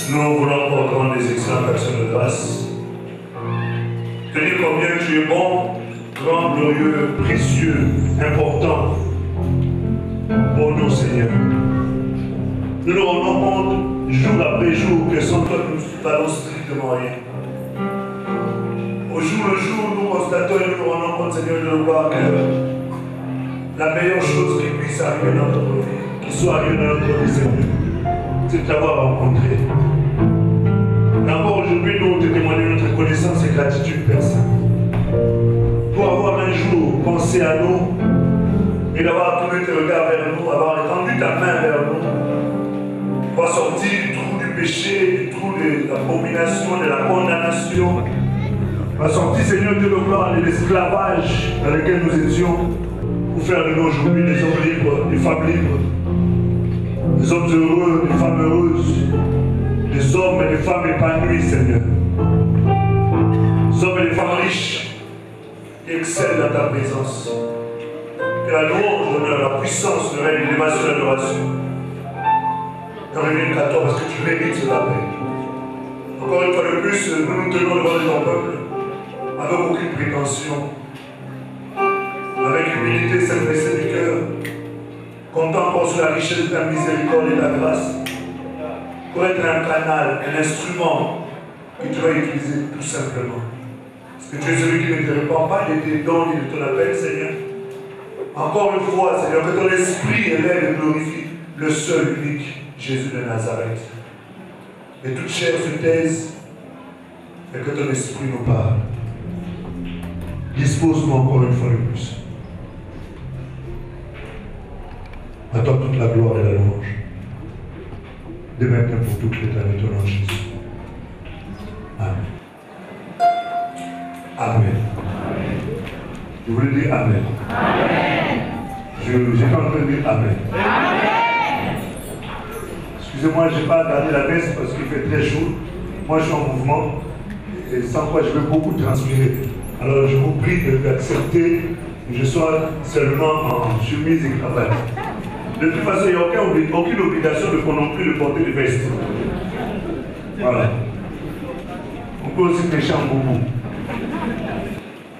Nous voulons encore rendre des excellentes actions de grâce. Te dire combien tu es bon, grand, glorieux, précieux, important pour nous, Seigneur. Nous nous rendons compte, jour après jour, que sans toi, nous ne valons strictement rien. Au jour le jour, nous constatons et nous nous rendons compte, Seigneur, de voir que la meilleure chose qui puisse arriver dans notre vie, qui soit arrivée dans notre vie, Seigneur, c'est de t'avoir rencontré. Et encore aujourd'hui, nous te témoignons notre connaissance et gratitude, Père Saint. Pour avoir un jour pensé à nous et d'avoir tourné tes regards vers nous, avoir étendu ta main vers nous, pour sortir du trou du péché, du trou de l'abomination, de la condamnation, pour sortir, Seigneur Dieu de gloire, de l'esclavage dans lequel nous étions, pour faire de nous aujourd'hui des hommes libres, des femmes libres, des hommes heureux, des femmes heureuses, des hommes et des femmes épanouis, Seigneur. Des hommes et des femmes riches qui excellent dans ta présence. Que la louange, l'honneur, la puissance, le règne, l'élévation, l'adoration ne reviennent qu'à toi parce que tu mérites cela, Père. Encore une fois de plus, nous nous tenons devant ton peuple avec aucune prétention, avec humilité, simplicité du cœur, comptant encore sur la richesse de ta miséricorde et de ta grâce, pour être un canal, un instrument que tu vas utiliser tout simplement. Parce que tu es celui qui ne te répand pas de tes dons ni de ton appel, Seigneur. Encore une fois, Seigneur, que ton esprit élève et glorifie le seul, unique Jésus de Nazareth. Et toute chair se taise et que ton esprit nous parle. Dispose-nous encore une fois de plus. À toi toute la gloire et la louange. De maintenant pour toute l'éternité au nom de Jésus. Amen. Amen. Je voulais dire Amen. Amen. J'étais en train de dire Amen. Amen. Excusez-moi, je n'ai pas regardé la messe parce qu'il fait très chaud. Moi, je suis en mouvement. Et sans quoi je vais beaucoup transpirer. Alors, je vous prie d'accepter que je sois seulement en chemise et cravate. De toute façon, il n'y a aucune obligation de qu'on non plus de porter de veste. Voilà. On peut aussi pêcher en boubou.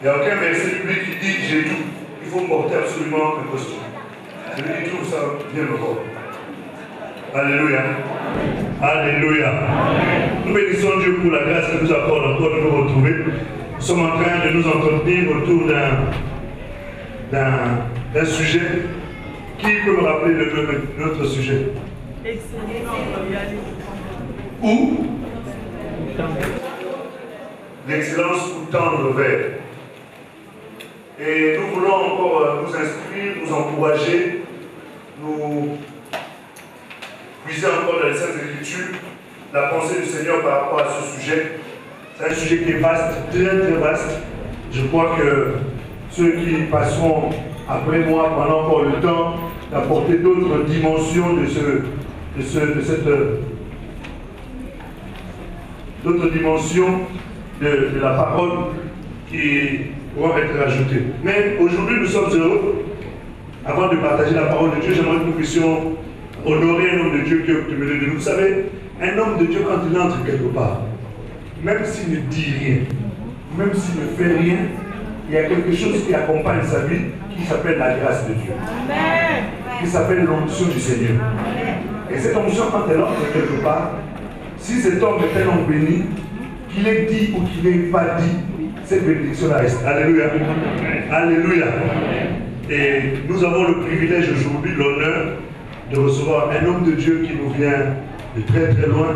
Il n'y a aucun verset biblique qui dit j'ai tout. Il faut porter absolument un costume. Je lui trouve ça bien encore. Alléluia. Alléluia. Nous bénissons Dieu pour la grâce qu'il nous accorde encore de nous retrouver. Nous sommes en train de nous entretenir autour d'un sujet. Qui peut me rappeler notre sujet? Où? L'excellence ou tendre vers. Et nous voulons encore nous instruire, nous encourager, nous puiser encore dans les Saintes Écritures la pensée du Seigneur par rapport à ce sujet. C'est un sujet qui est vaste, très très vaste. Je crois que ceux qui passeront après moi prendront encore le temps d'apporter d'autres dimensions d'autres dimensions de la parole qui pourront être ajoutées. Mais aujourd'hui, nous sommes heureux. Avant de partager la parole de Dieu, j'aimerais que nous puissions honorer un homme de Dieu qui est au milieu de nous. Vous savez, un homme de Dieu, quand il entre quelque part, même s'il ne dit rien, même s'il ne fait rien, il y a quelque chose qui accompagne sa vie qui s'appelle la grâce de Dieu. Amen. Qui s'appelle l'onction du Seigneur. Amen. Et cette onction, quand elle entre quelque part, si cet homme est un homme béni, qu'il ait dit ou qu'il n'ait pas dit, cette bénédiction reste. Alléluia. Alléluia. Et nous avons le privilège aujourd'hui, l'honneur de recevoir un homme de Dieu qui nous vient de très très loin,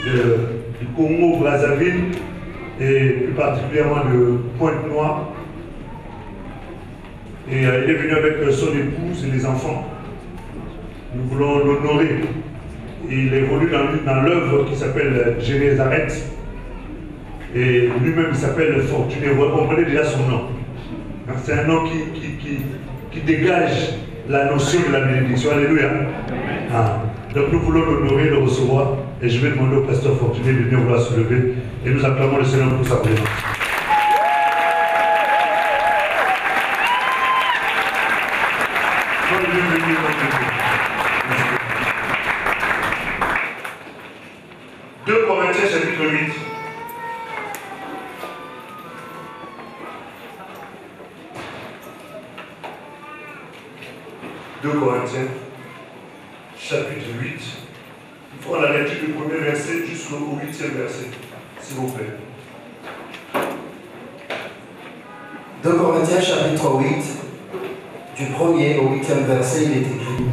du Congo-Brazzaville, et plus particulièrement de Pointe-Noire. Et il est venu avec son épouse et les enfants. Nous voulons l'honorer. Il évolue dans l'œuvre qui s'appelle Génézareth. Et lui-même il s'appelle Fortuné. Vous comprenez déjà son nom. C'est un nom qui dégage la notion de la bénédiction. Alléluia. Ah. Donc nous voulons l'honorer, le recevoir. Et je vais demander au pasteur Fortuné de venir vouloir se lever. Et nous acclamons le Seigneur pour sa présence. 2 Corinthiens chapitre 8. « 2 Corinthiens, chapitre 8. Il faut la lecture du premier verset jusqu'au 8e verset, s'il vous plaît. 2 Corinthiens, chapitre 8, du 1er au 8e verset, il est écrit: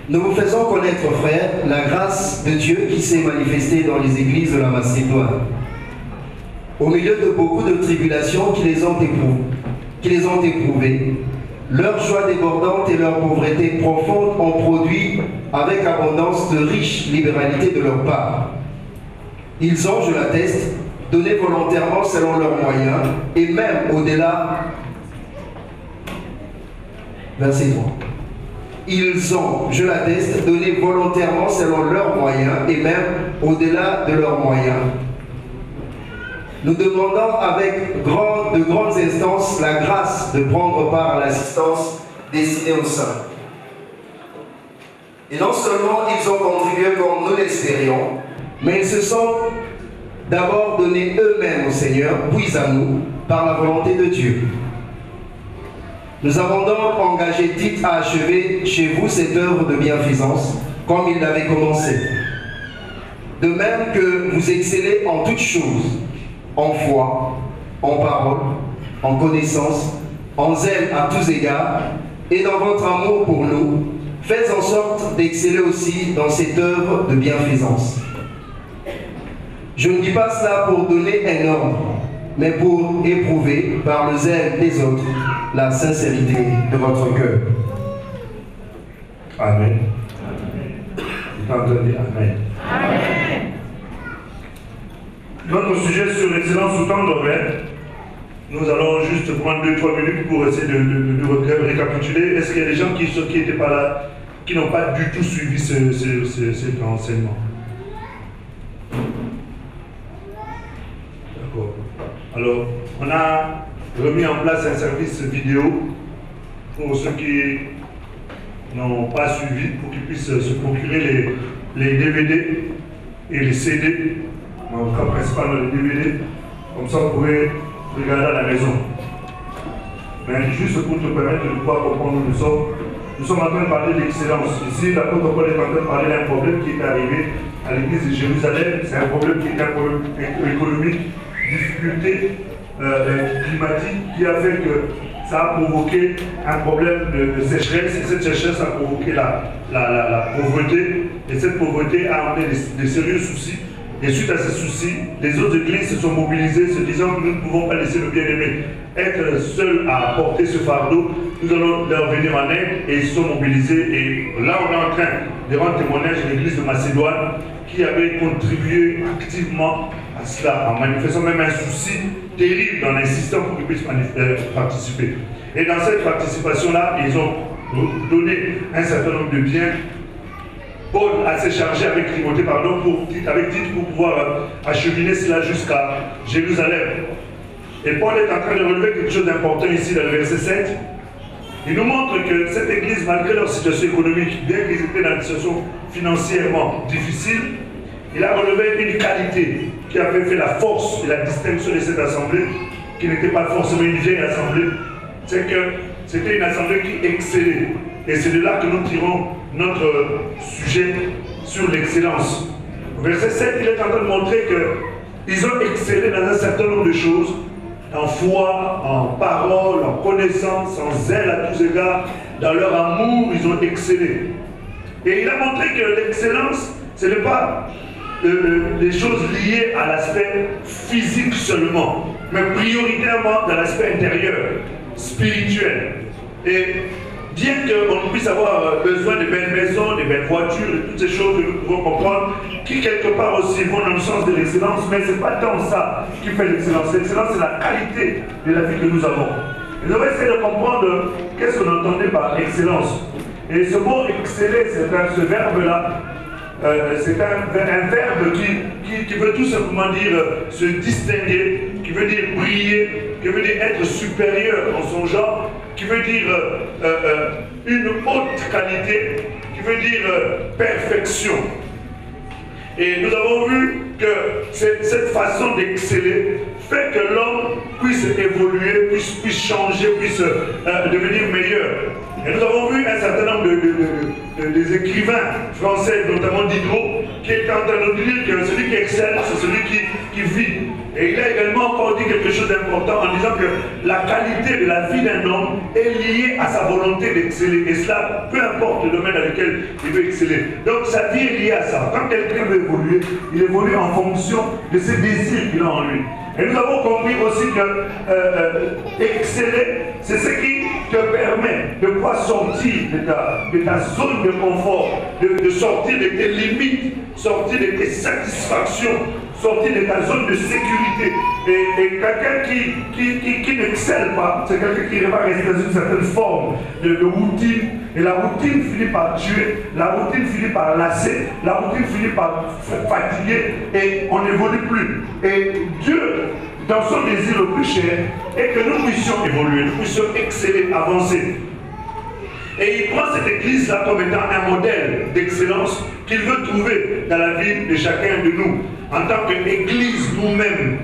Nous vous faisons connaître, frères, la grâce de Dieu qui s'est manifestée dans les églises de la Macédoine, au milieu de beaucoup de tribulations qui les ont éprouvées. Leur joie débordante et leur pauvreté profonde ont produit avec abondance de riches libéralités de leur part. Ils ont, je l'atteste, donné volontairement selon leurs moyens, et même au-delà. Verset 3. Ils ont, je l'atteste, donné volontairement selon leurs moyens, et même au-delà de leurs moyens. Nous demandons avec de grandes instances la grâce de prendre part à l'assistance destinée aux saints. Et non seulement ils ont contribué comme nous l'espérions, mais ils se sont d'abord donnés eux-mêmes au Seigneur, puis à nous, par la volonté de Dieu. Nous avons donc engagé Tite à achever chez vous cette œuvre de bienfaisance, comme il l'avait commencé. De même que vous excellez en toutes choses, en foi, en parole, en connaissance, en zèle à tous égards, et dans votre amour pour nous, faites en sorte d'exceller aussi dans cette œuvre de bienfaisance. Je ne dis pas cela pour donner un ordre, mais pour éprouver par le zèle des autres la sincérité de votre cœur. Amen. Vous entendez? Amen. Amen. Notre sujet sur l'excellence sous temps d'Orient, nous allons juste prendre 2-3 minutes pour essayer de récapituler. Est-ce qu'il y a des gens qui n'étaient pas là, qui n'ont pas du tout suivi cet enseignement? D'accord. Alors, on a remis en place un service vidéo pour ceux qui n'ont pas suivi, pour qu'ils puissent se procurer les DVD et les CD. En tout cas, principalement les DVD, comme ça vous pouvez regarder à la maison. Mais juste pour te permettre de pouvoir comprendre où nous sommes en train de parler d'excellence. Ici, l'apôtre Paul est en train de parler d'un problème qui est arrivé à l'église de Jérusalem. C'est un problème qui est un problème économique, difficulté climatique qui a fait que ça a provoqué un problème de sécheresse. Et cette sécheresse a provoqué la pauvreté. Et cette pauvreté a amené des sérieux soucis. Et suite à ces soucis, les autres églises se sont mobilisées, se disant que nous ne pouvons pas laisser le bien-aimé être seul à porter ce fardeau. Nous allons leur venir en aide et ils se sont mobilisés. Et là, on est en train de rendre témoignage à l'église de Macédoine qui avait contribué activement à cela, en manifestant même un souci terrible en insistant pour qu'ils puissent participer. Et dans cette participation-là, ils ont donné un certain nombre de biens. Paul a s'est chargé avec Timothée, avec Tite pour pouvoir acheminer cela jusqu'à Jérusalem. Et Paul est en train de relever quelque chose d'important ici dans le verset 7. Il nous montre que cette église, malgré leur situation économique, bien qu'ils étaient dans une situation financièrement difficile, il a relevé une qualité qui avait fait la force et la distinction de cette assemblée, qui n'était pas forcément une vieille assemblée. C'est que c'était une assemblée qui excellait. Et c'est de là que nous tirons notre sujet sur l'excellence. Au verset 7, il est en train de montrer qu'ils ont excellé dans un certain nombre de choses, en foi, en parole, en connaissance, en zèle à tous égards, dans leur amour, ils ont excellé. Et il a montré que l'excellence, ce n'est pas des choses liées à l'aspect physique seulement, mais prioritairement dans l'aspect intérieur, spirituel. Et bien qu'on puisse avoir besoin de belles maisons, de belles voitures, de toutes ces choses que nous pouvons comprendre, qui quelque part aussi vont dans le sens de l'excellence, mais ce n'est pas tant ça qui fait l'excellence. L'excellence, c'est la qualité de la vie que nous avons. Et nous allons essayer de comprendre qu'est-ce qu'on entendait par excellence. Et ce mot exceller, ce verbe-là, c'est un verbe qui veut tout simplement dire se distinguer, qui veut dire briller, qui veut dire être supérieur en son genre, qui veut dire une haute qualité, qui veut dire perfection. Et nous avons vu que cette façon d'exceller fait que l'homme puisse évoluer, puisse changer, puisse devenir meilleur. Et nous avons vu un certain nombre des écrivains français, notamment Diderot, qui est en train de dire que celui qui excelle, c'est celui qui vit. Et il a également encore dit quelque chose d'important en disant que la qualité de la vie d'un homme est liée à sa volonté d'exceller. Et cela, peu importe le domaine dans lequel il veut exceller. Donc sa vie est liée à ça. Quand quelqu'un veut évoluer, il évolue en fonction de ses désirs qu'il a en lui. Et nous avons compris aussi que exceller, c'est ce qui te permet de pouvoir sortir de ta zone de confort, de sortir de tes limites, sortir de tes satisfactions, sortir de ta zone de sécurité. Et quelqu'un qui n'excelle pas, c'est quelqu'un qui va rester dans une certaine forme de routine. Et la routine finit par tuer, la routine finit par lasser, la routine finit par fatiguer et on n'évolue plus. Et Dieu, dans son désir le plus cher, est que nous puissions évoluer, nous puissions exceller, avancer. Et il prend cette église-là comme étant un modèle d'excellence qu'il veut trouver dans la vie de chacun de nous, en tant qu'église nous-mêmes,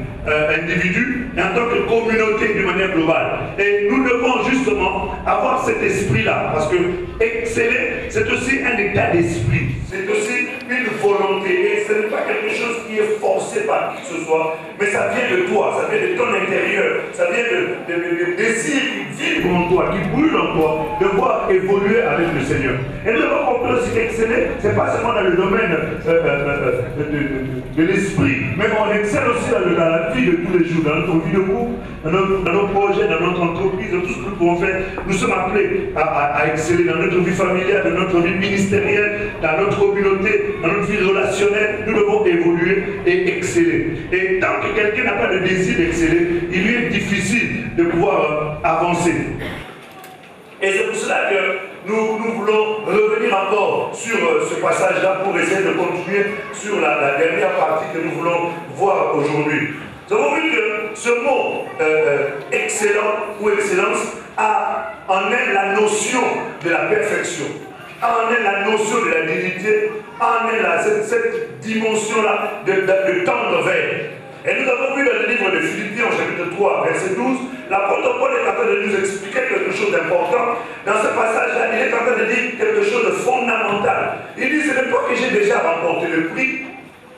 individus, et en tant que communauté d'une manière globale. Et nous devons justement avoir cet esprit-là, parce que exceller, c'est aussi un état d'esprit, c'est aussi une volonté, et ce n'est pas quelque chose qui est forcé par qui que ce soit, mais ça vient de toi, ça vient de ton intérieur, ça vient de désir qui vibre en toi, qui brûle en toi, de voir évoluer avec le Seigneur. Et nous devons comprendre aussi qu'exceller, ce n'est pas seulement dans le domaine de l'esprit, mais on excelle aussi dans la vie de tous les jours, dans notre vie de couple, dans nos projets, dans notre entreprise, dans tout ce que nous pouvons faire. Nous sommes appelés à exceller dans notre vie familiale, dans notre vie ministérielle, dans notre communauté, dans notre vie relationnelle. Nous devons évoluer et exceller. Et tant que quelqu'un n'a pas le désir d'exceller, il lui est difficile de pouvoir avancer. Et c'est pour cela que nous voulons revenir encore sur ce passage-là pour essayer de continuer sur la dernière partie que nous voulons voir aujourd'hui. Nous avons vu que ce mot excellent ou excellence a en elle la notion de la perfection, a en elle la notion de la dignité, a en elle cette dimension-là de tendre vers. Et nous avons vu dans le livre de Philippiens, au chapitre 3, verset 12, l'apôtre Paul est en train de nous expliquer quelque chose d'important. Dans ce passage-là, il est en train de dire quelque chose de fondamental. Il dit, ce n'est pas que j'ai déjà remporté le prix,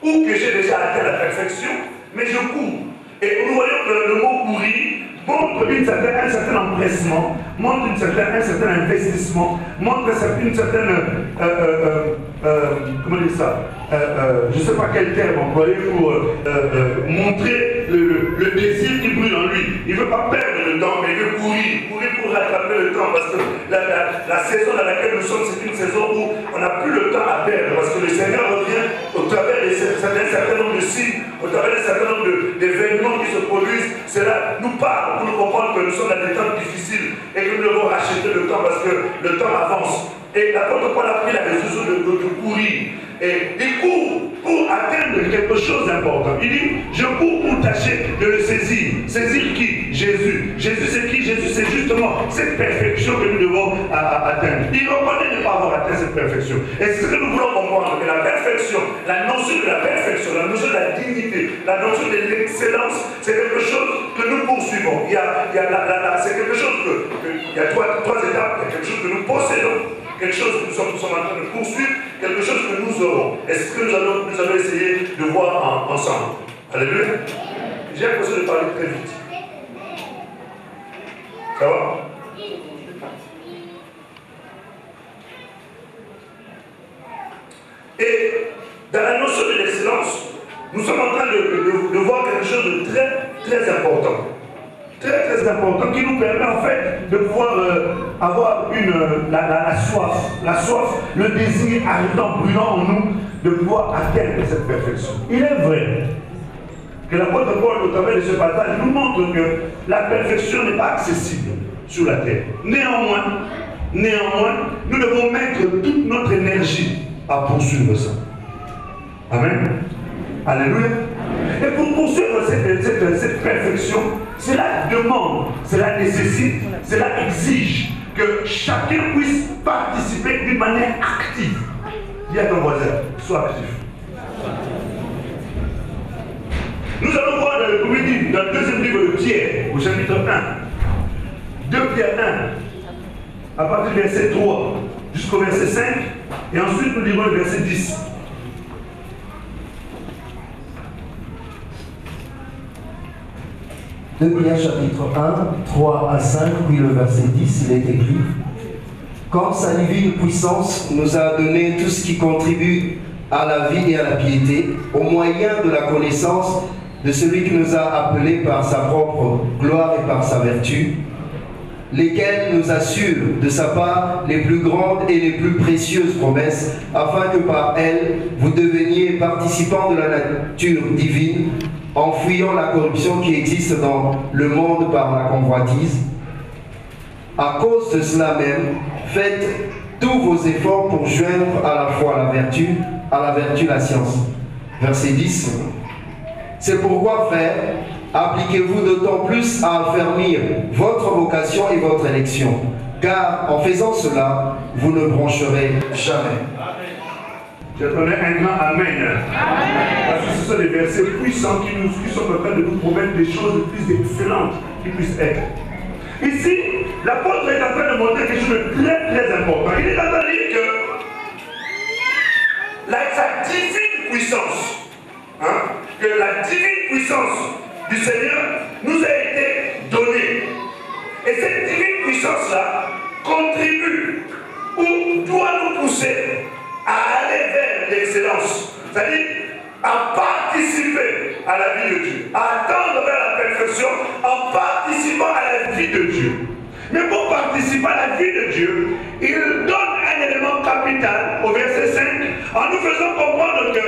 ou que j'ai déjà atteint la perfection, mais je cours. Et nous voyons que le mot courir montre un certain empressement, montre un certain investissement, montre une certaine, comment dire ça, je ne sais pas quel terme employer pour montrer le désir qui brûle en lui. Il ne veut pas perdre le temps, mais il veut courir pour rattraper le temps, parce que la saison dans laquelle nous sommes, c'est une saison où on n'a plus le temps à perdre, parce que le Seigneur revient au travers d'un certain nombre de signes, au travers d'un certain nombre d'événements qui se produisent. Cela nous parle pour nous comprendre que nous sommes dans des temps difficiles et que nous devons racheter le temps parce que le temps avance. Et l'apôtre Paul a pris la décision de courir. Et il court pour atteindre quelque chose d'important. Il dit, je cours pour tâcher de le saisir. Saisir qui? Jésus. Jésus c'est qui? Jésus c'est justement cette perfection que nous devons atteindre. Il reconnaît ne pas avoir atteint cette perfection. Et c'est ce que nous voulons comprendre, que la perfection, la notion de la perfection, la notion de la dignité, la notion de l'excellence, c'est quelque chose que nous poursuivons. C'est quelque chose il y a trois étapes. Il y a quelque chose que nous possédons, quelque chose que nous sommes en train de poursuivre, quelque chose que nous aurons. Et c'est ce que nous allons essayer de voir ensemble. Alléluia. J'ai l'impression de parler très vite. Ça va? Et dans la notion de l'excellence, nous sommes en train de voir quelque chose de très important. Très important, qui nous permet en fait de pouvoir avoir la soif, le désir ardent, brûlant en nous, de pouvoir atteindre cette perfection. Il est vrai que l'apôtre Paul, au travers de ce passage, nous montre que la perfection n'est pas accessible sur la terre. Néanmoins, nous devons mettre toute notre énergie à poursuivre ça. Amen. Alléluia. Et pour poursuivre cette perfection, cela demande, cela nécessite, cela exige que chacun puisse participer d'une manière active. Dis à ton voisin, sois actif. Nous allons voir dans le premier livre, dans le deuxième livre de Pierre, au chapitre 1. 2 Pierre 1, à partir du verset 3 jusqu'au verset 5, et ensuite nous lirons le verset 10. De Pierre chapitre 1, 3 à 5, puis le verset 10, il est écrit: comme sa divine puissance nous a donné tout ce qui contribue à la vie et à la piété, au moyen de la connaissance de celui qui nous a appelés par sa propre gloire et par sa vertu, lesquels nous assurent de sa part les plus grandes et les plus précieuses promesses, afin que par elles vous deveniez participants de la nature divine, en fuyant la corruption qui existe dans le monde par la convoitise. À cause de cela même, faites tous vos efforts pour joindre à la foi la vertu la science. Verset 10. C'est pourquoi, frères, appliquez-vous d'autant plus à affermir votre vocation et votre élection, car en faisant cela, vous ne broncherez jamais. Je connais un grand Amen. Parce que ce sont des versets puissants qui sont en train de nous promettre des choses les plus excellentes qui puissent être. Ici, l'apôtre est en train de montrer quelque chose de très très important. Il est en train de dire que sa divine puissance, que la divine puissance du Seigneur nous a été donnée. Et cette divine puissance-là contribue ou doit nous pousser à aller vers l'excellence, c'est-à-dire à participer à la vie de Dieu, à attendre vers la perfection en participant à la vie de Dieu. Mais pour participer à la vie de Dieu, il donne un élément capital au verset 5 en nous faisant comprendre que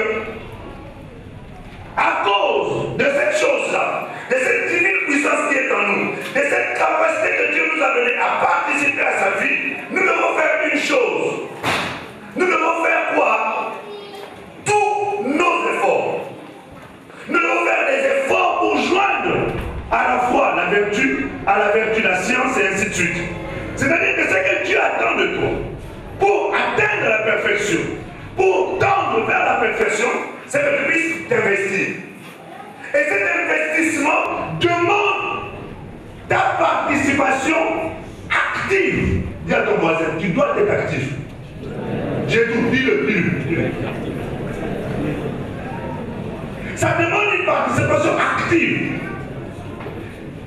à cause de cette chose-là, de cette divine puissance qui est en nous, de cette capacité que Dieu nous a donnée à participer à sa vie, nous devons faire une chose. Nous devons faire quoi? Tous nos efforts. Nous devons faire des efforts pour joindre à la foi la vertu, la science et ainsi de suite. C'est-à-dire que ce que Dieu attend de toi pour atteindre la perfection, pour tendre vers la perfection, c'est que tu puisses t'investir. Et cet investissement demande ta participation active. Dis à ton voisin, tu dois être actif. J'ai tout dit le plus. Ça demande une participation active.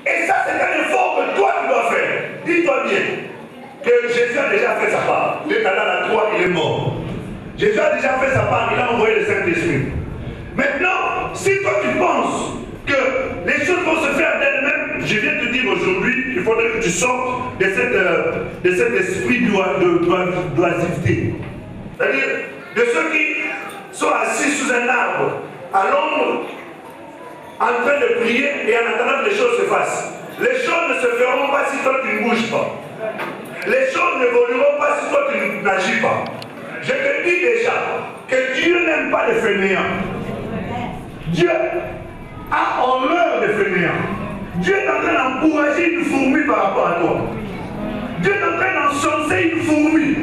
Et ça, c'est un effort que toi, tu dois faire. Dis-toi bien que Jésus a déjà fait sa part. Il est allé à la croix, il est mort. Jésus a déjà fait sa part, il a envoyé le Saint-Esprit. Maintenant, si toi tu penses que les choses vont se faire d'elles-mêmes, je viens te dire aujourd'hui qu'il faudrait que tu sortes de cet esprit d'oisiveté. C'est-à-dire de ceux qui sont assis sous un arbre, à l'ombre, en train de prier et en attendant que les choses se fassent. Les choses ne se feront pas si toi tu ne bouges pas. Les choses n'évolueront pas si toi tu n'agis pas. Je te dis déjà que Dieu n'aime pas les fainéants. Dieu a horreur des fainéants. Dieu est en train d'encourager une fourmi par rapport à toi. Dieu est en train d'encenser une fourmi.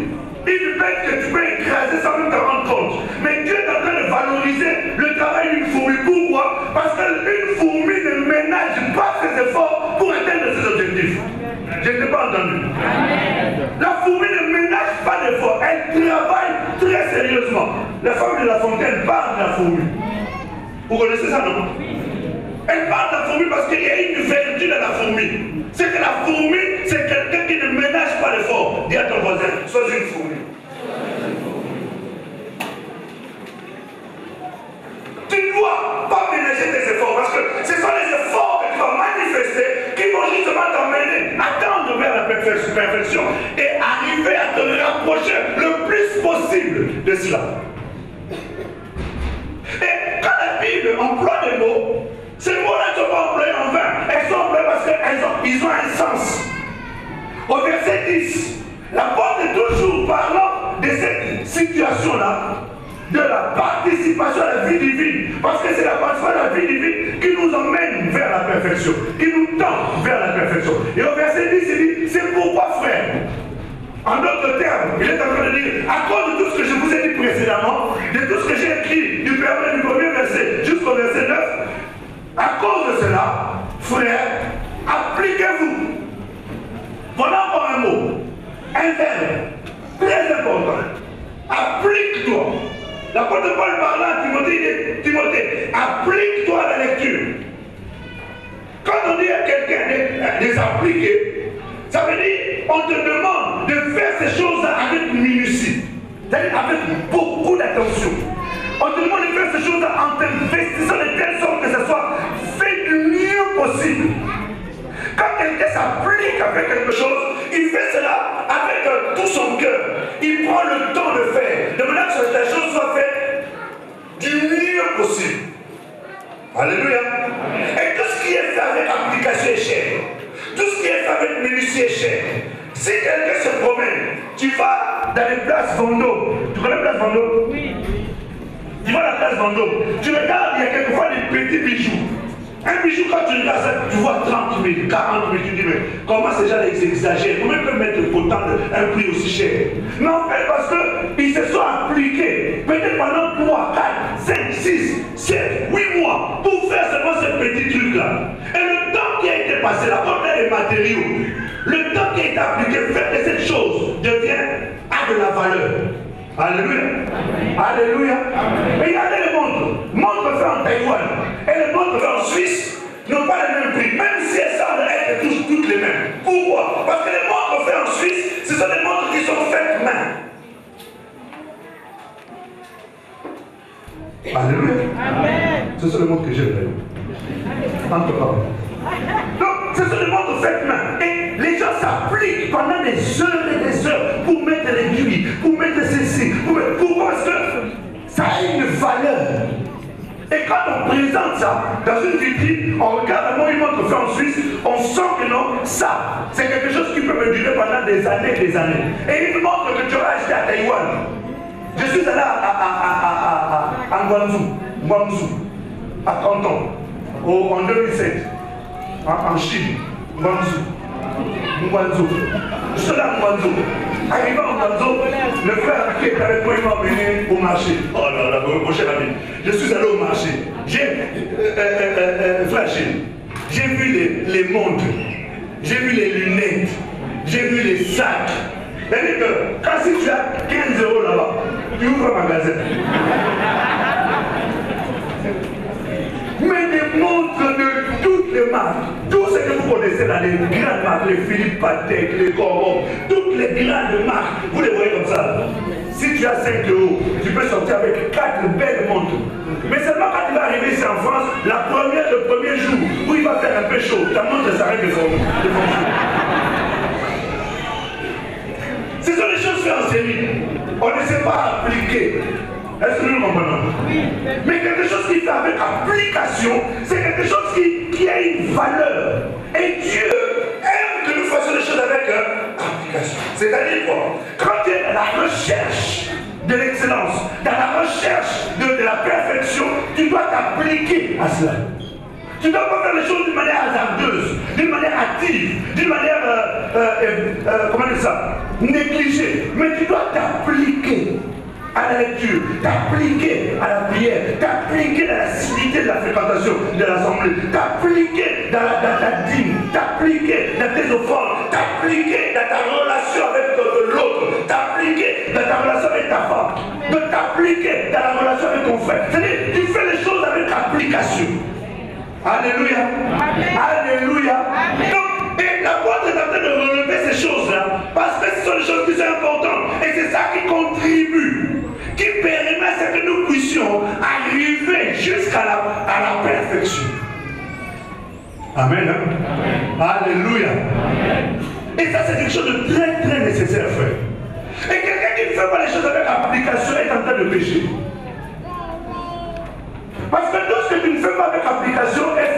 Une bête que tu peux écraser sans même te rendre compte. Mais Dieu est en train de valoriser le travail d'une fourmi. Pourquoi? Parce qu'une fourmi ne ménage pas ses efforts pour atteindre ses objectifs. Je ne t'ai pas entendu. La fourmi ne ménage pas d'efforts. Elle travaille très sérieusement. La femme de La Fontaine parle de la fourmi. Vous connaissez ça, non? Elle parle de la fourmi parce qu'il y a une vertu dans la fourmi. C'est que la fourmi, c'est quelqu'un qui ne ménage pas l'effort. Dis à ton voisin, sois une fourmi. Tu ne dois pas ménager tes efforts parce que ce sont les efforts que tu vas manifester qui vont justement t'emmener à tendre vers la perfection et arriver à te rapprocher le plus possible de cela. Et quand la Bible emploie des mots, ces mots-là ne sont pas employés en vain. Elles sont employées parce qu'ils ont un sens. Au verset 10, l'apôtre est toujours parlant de cette situation-là, de la participation à la vie divine. Parce que c'est la participation à la vie divine qui nous emmène vers la perfection, qui nous tend vers la perfection. Et au verset 10, il dit, c'est pourquoi, frère, en d'autres termes, il est en train de dire, à cause de tout ce que je vous ai dit précédemment, de tout ce que j'ai écrit du premier verset jusqu'au verset 9, à frères, appliquez-vous. Voilà encore un mot, un verbe très important. Applique-toi. L'apôtre Paul parlant à Timothée, applique-toi à la lecture. Quand on dit à quelqu'un de s'appliquer, ça veut dire on te demande de faire ces choses avec minutie, c'est-à-dire avec beaucoup d'attention. On te demande de faire ces choses en t'investissant de telle sorte que ce soit fait du mieux possible. Quand quelqu'un s'applique à faire quelque chose, il fait cela avec tout son cœur. Il prend le temps de faire, de manière que la chose soit faite du mieux possible. Alléluia. Et tout ce qui est fait avec application est cher. Tout ce qui est fait avec minutie est cher. Si quelqu'un se promène, tu vas dans les places Vendôme. Tu connais la place Vendôme? Oui. Tu vas à la place Vendôme. Tu regardes, il y a quelquefois des petits bijoux. Un bijou, quand tu regardes ça, tu vois 30 000, 40 000, tu dis, mais comment ces gens exagèrent? Comment ils peuvent mettre autant un prix aussi cher? Mais en fait, parce qu'ils se sont appliqués, peut-être pendant 3, 4, 5, 6, 7, 8 mois, pour faire seulement ce petit truc-là. Et le temps qui a été passé, la portée des matériaux, le temps qui a été appliqué fait que cette chose a de la valeur. Alléluia. Alléluia. Regardez les montres. Montres faites en Taïwan et les montres faites en Suisse n'ont pas le même prix, même si elles semblent être toutes les mêmes. Pourquoi? Parce que les montres faites en Suisse, ce sont des montres qui sont faites main. Alléluia. Amen. Ce sont les montres que j'ai. Entre parents. Donc, ce sont des montres faites main. Et les gens s'appliquent pendant des heures et des heures pour mettre l'aiguille, pour mettre ceci. Pourquoi? Parce que ça a une valeur. Et quand on présente ça dans une vitrine, on regarde comment une montre fait en Suisse, on sent que non, ça, c'est quelque chose qui peut me durer pendant des années et des années. Et une montre que tu auras achetée à Taïwan. Je suis allé à Guangzhou, à Canton, en 2007. En Chine, Guangzhou. Je suis là à Guangzhou. Arrivé en Guangzhou, le frère qui est avec moi, il m'a emmené au marché. Oh là là, mon cher ami. Je suis allé au marché. J'ai vu les montres, j'ai vu les lunettes, j'ai vu les sacs. C'est-à-dire que quand si tu as 15 € là-bas, tu ouvres un magasin. Mais des montres de toutes les marques, tout ce que vous connaissez dans les grandes marques, les Philippe Patek, les Coron, toutes les grandes marques, vous les voyez comme ça. Si tu as 5 €, tu peux sortir avec 4 belles montres. Mais seulement quand tu vas arriver ici en France, le premier jour où il va faire un peu chaud, ta montre s'arrête de fonctionner. Ce sont des choses faites en série. On ne sait pas appliquer. Est-ce que nous comprenons? Oui. Mais quelque chose qui fait avec application, c'est quelque chose qui a une valeur. Et Dieu aime que nous fassions des choses avec application. C'est-à-dire quoi? Quand tu es dans la recherche de l'excellence, dans la recherche de la perfection, tu dois t'appliquer à cela. Tu ne dois pas faire les choses d'une manière hasardeuse, d'une manière active, d'une manière, comment dire ça, négligée. Mais tu dois t'appliquer à la lecture, t'appliquer à la prière, t'appliquer dans l'assiduité de la fréquentation de l'assemblée, t'appliquer dans ta dîme, t'appliquer dans tes offrandes, t'appliquer dans ta relation avec l'autre, t'appliquer dans ta relation avec ta femme, de t'appliquer dans la relation avec ton frère. C'est-à-dire, tu fais les choses avec application. Alléluia. Amen. Alléluia. Amen. Donc, et la boîte est en train de relever ces choses-là, parce que ce sont des choses qui sont importantes. Et c'est ça qui contribue, qui permet à ce que nous puissions arriver jusqu'à la perfection. Amen. Amen. Alléluia. Amen. Et ça, c'est quelque chose de très, très nécessaire, frère. Et quelqu'un qui ne fait pas les choses avec application est en train de pécher. Parce que tout ce que tu ne fais pas avec application est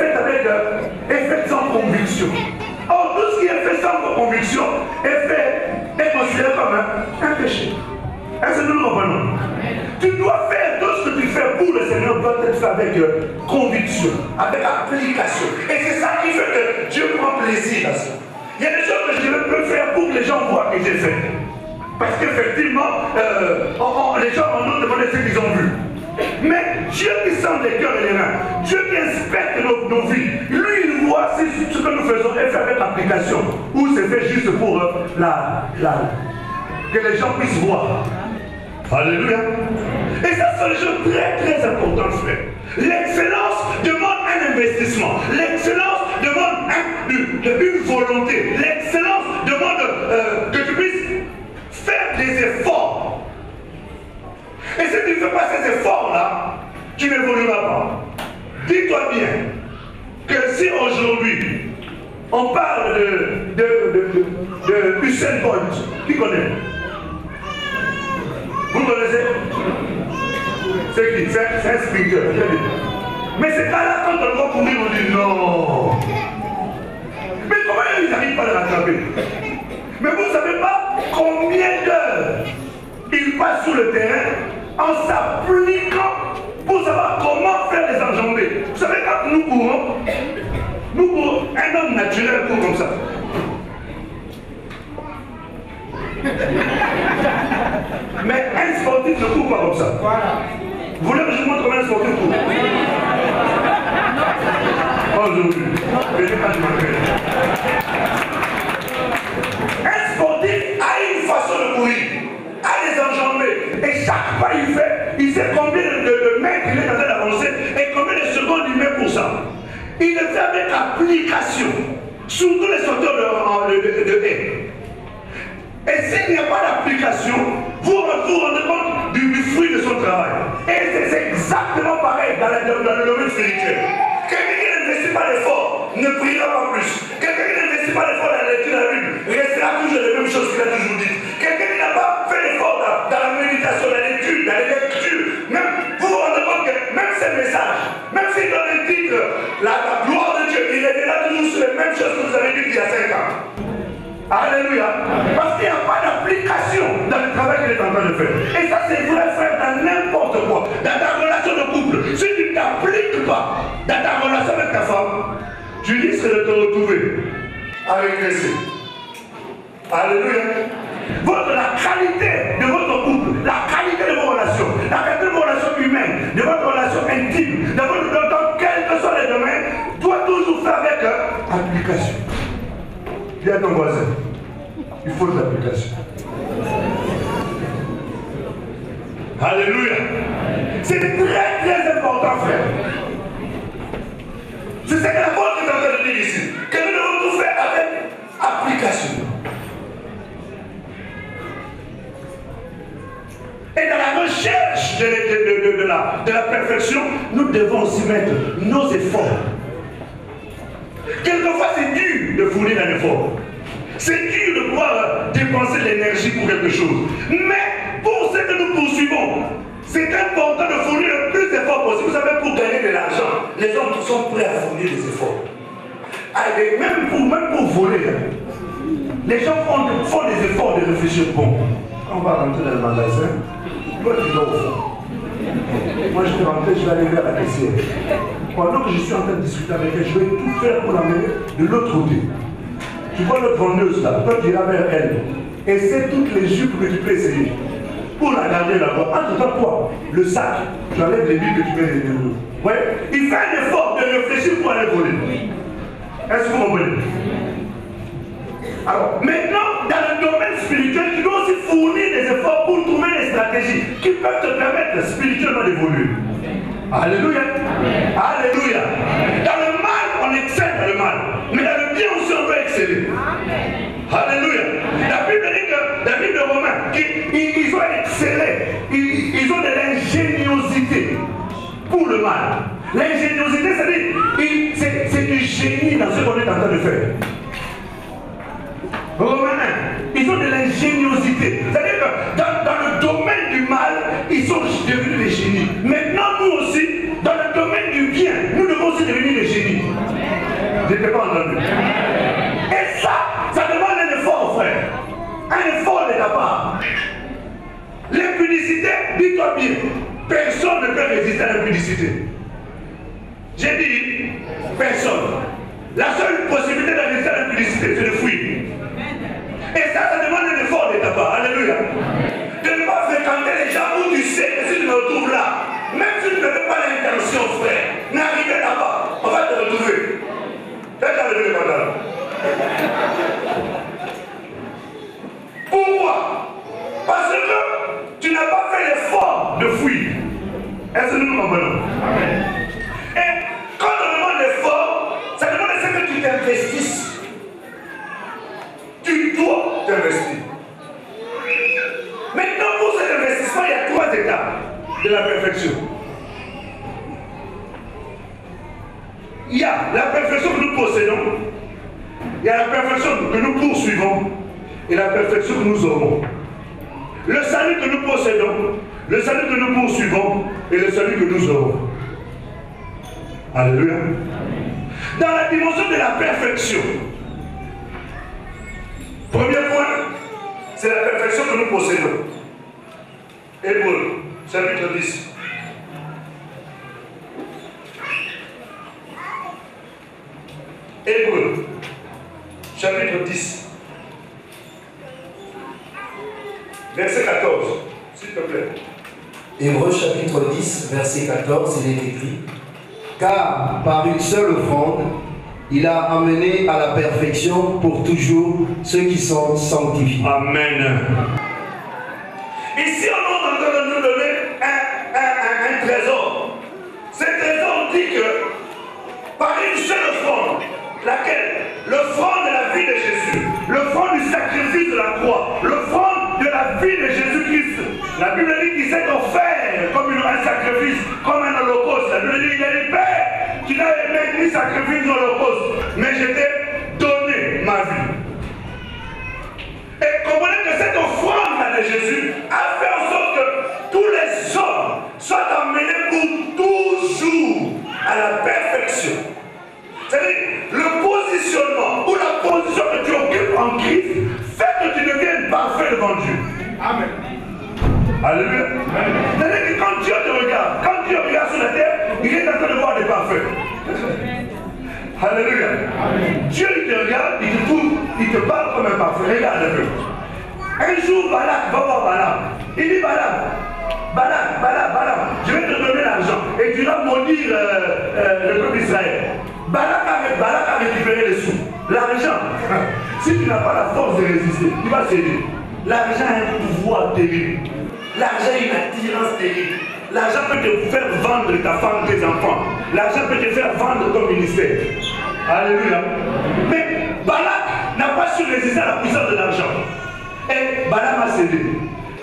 fait sans conviction. Or, tout ce qui est fait sans conviction est considéré comme un péché. Est-ce que nous le comprenons? Tu dois faire tout ce que tu fais pour le Seigneur doit être fait avec conviction, avec application. Et c'est ça qui fait que Dieu prend plaisir à ça. Il y a des choses que je peux faire pour que les gens voient que j'ai fait. Parce qu'effectivement, les gens en ont demandé ce qu'ils ont vu. Mais Dieu qui sent les cœurs et les reins, Dieu qui inspecte nos vies, lui il voit si application, ou c'est fait juste pour que les gens puissent voir. Alléluia. Et ça, c'est des choses très très importantes, frère. L'excellence demande un investissement. L'excellence demande une volonté. L'excellence demande que tu puisses faire des efforts. Et si tu ne fais pas ces efforts-là, tu n'évolueras pas. Dis-toi bien que si aujourd'hui on parle de Usain Bolt, qui connaît? Vous connaissez? C'est qui? C'est un speaker. Mais c'est pas là quand on va courir, on dit non. Mais comment ils n'arrivent pas à le rattraper? Mais vous ne savez pas combien d'heures ils passent sur le terrain en s'appliquant pour savoir comment faire les enjambées. Vous savez, quand nous courons, un homme naturel court comme ça. Mais un sportif ne court pas comme ça. Vous voulez que je vous montre comment un sportif court? Aujourd'hui, venez quand je m'appelle. Un sportif a une façon de courir, a des enjambées. Et chaque pas il fait, il sait combien de mètres il est en train d'avancer et combien de secondes il met pour ça. Il le fait avec application, surtout les sauteurs de haie. Et s'il n'y a pas d'application, vous vous rendez compte du fruit de son travail. Et c'est exactement pareil dans le domaine spirituel. Quelqu'un qui n'investit pas d'effort ne priera pas plus. Quelqu'un qui n'investit pas d'effort dans la lecture de la Bible restera toujours les mêmes choses qu'il a toujours dites. Quelqu'un qui n'a pas fait d'effort dans la méditation, la lecture, dans les lectures, même vous vous rendez compte que même ces messages, même s'il donne un titre, la gloire de Dieu, il reviendra toujours sur les mêmes choses que vous avez dites il y a 5 ans. Alléluia. Parce qu'il n'y a pas d'application dans le travail qu'il est en train de faire. Et ça, c'est vrai, frère, dans n'importe quoi. Dans ta relation de couple, si tu ne t'appliques pas dans ta relation avec ta femme, tu risques de te retrouver à régresser. Alléluia. La qualité de votre couple, la qualité de vos relations, la qualité de vos relations humaines, de votre relation intime, dans quel que soit les domaines, doit toujours faire avec application. Dis à ton voisin, il faut de l'application. Alléluia. C'est très très important, frère. C'est ce que la Bible est en train de dire ici. Que nous devons tout faire avec application. Et dans la recherche de la perfection, nous devons aussi mettre nos efforts. Quelquefois, c'est dur de fournir un effort. C'est dur de pouvoir dépenser de l'énergie pour quelque chose. Mais pour ce que nous poursuivons, c'est important de fournir le plus d'efforts possible. Vous savez, pour gagner de l'argent, les hommes sont prêts à fournir des efforts. Allez, même pour voler, les gens font des efforts de réfléchir. Bon, on va rentrer dans le magasin. Toi, tu vas au fond. Moi, je vais rentrer, je vais aller vers la caissière. Pendant que je suis en train de discuter avec elle, je vais tout faire pour l'amener de l'autre côté. Tu vois notre vendeuse là, toi tu iras vers elle. Essaie toutes les jupes que tu peux essayer. Pour la garder là-bas. Entre-temps, toi, le sac, tu enlèves les billes que tu mets les deux. Ouais, il fait un effort de réfléchir pour aller voler. Est-ce que vous comprenez? Alors, maintenant, dans le domaine spirituel, tu dois aussi fournir des efforts pour trouver des stratégies qui peuvent te permettre spirituellement d'évoluer. Alléluia. Alléluia. Dans le mal, on excelle dans le mal. Mais dans le bien aussi, on doit exceller. Alléluia. La Bible dit que, la Bible de Romains, ils ont excellé. Ils ont de l'ingéniosité pour le mal. L'ingéniosité, c'est-à-dire, c'est du génie dans ce qu'on est en train de faire. Romains, ils ont de l'ingéniosité. C'est-à-dire que dans le domaine du mal, ils sont devenus des génies. Maintenant, nous aussi, dans le domaine du bien, nous devons aussi devenir des génies. Je n'étais pas entendu. Et ça demande un effort, frère. Un effort de ta part. L'impudicité, dis-toi bien, personne ne peut résister à l'impudicité. J'ai dit, personne. La seule possibilité de résister à l'impudicité, c'est de fuir. Et ça demande un effort de ta part. Alléluia. De ne pas fréquenter les gens où tu sais que si tu te retrouves là, même si tu n'avais pas l'intention, frère, n'arrivez là-bas, on va te retrouver. Faites enlever les pantalons. Est-ce que nous nous comprenons? Et quand on demande l'effort, ça demande à ce que tu t'investisses. Tu dois t'investir. Maintenant, pour cet investissement, il y a 3 étapes de la perfection. Il y a la perfection que nous possédons, il y a la perfection que nous poursuivons et la perfection que nous aurons. Le salut que nous possédons, le salut que nous poursuivons et le salut que nous aurons. Alléluia. Dans la dimension de la perfection, premier point, c'est la perfection que nous possédons. Hébreux, chapitre 10. Hébreux, chapitre 10. Verset 14, s'il te plaît. Hébreux, chapitre 10, verset 14, il est écrit: car par une seule offrande, il a amené à la perfection pour toujours ceux qui sont sanctifiés. Amen. Ici, on est en train de nous donner un trésor. Ce trésor dit que par une seule offrande, laquelle? L'offrande de la vie de Jésus, l'offrande du sacrifice de la croix, l'offrande de la vie de Jésus-Christ. La Bible dit qu'il s'est offert comme un sacrifice, comme un holocauste. La Bible dit qu'il y a des pères qui n'avaient même ni sacrifice ni holocauste, mais je t'ai donné ma vie. Et comprenez que cette offrande de Jésus a fait en sorte que tous les hommes soient amenés pour toujours à la perfection. C'est-à-dire, le positionnement ou la position que tu occupes en Christ fait que tu deviennes parfait devant Dieu. Amen. Alléluia. C'est-à-dire que quand Dieu te regarde, quand Dieu regarde sur la terre, il est en train de voir des parfaits. Alléluia. Amen. Dieu il te regarde, il te trouve, il te parle comme un parfait. Regarde un peu. Un jour, Balak va voir Balaam. Il dit Balaam, je vais te donner l'argent et tu vas maudire le peuple d'Israël. Balak a récupéré les sous. L'argent, si tu n'as pas la force de résister, tu vas céder. L'argent a un pouvoir terrible. L'argent a une attirance terrible. L'argent peut te faire vendre ta femme, tes enfants. L'argent peut te faire vendre ton ministère. Alléluia. Mais Balak n'a pas su résister à la puissance de l'argent. Et Balaam a cédé.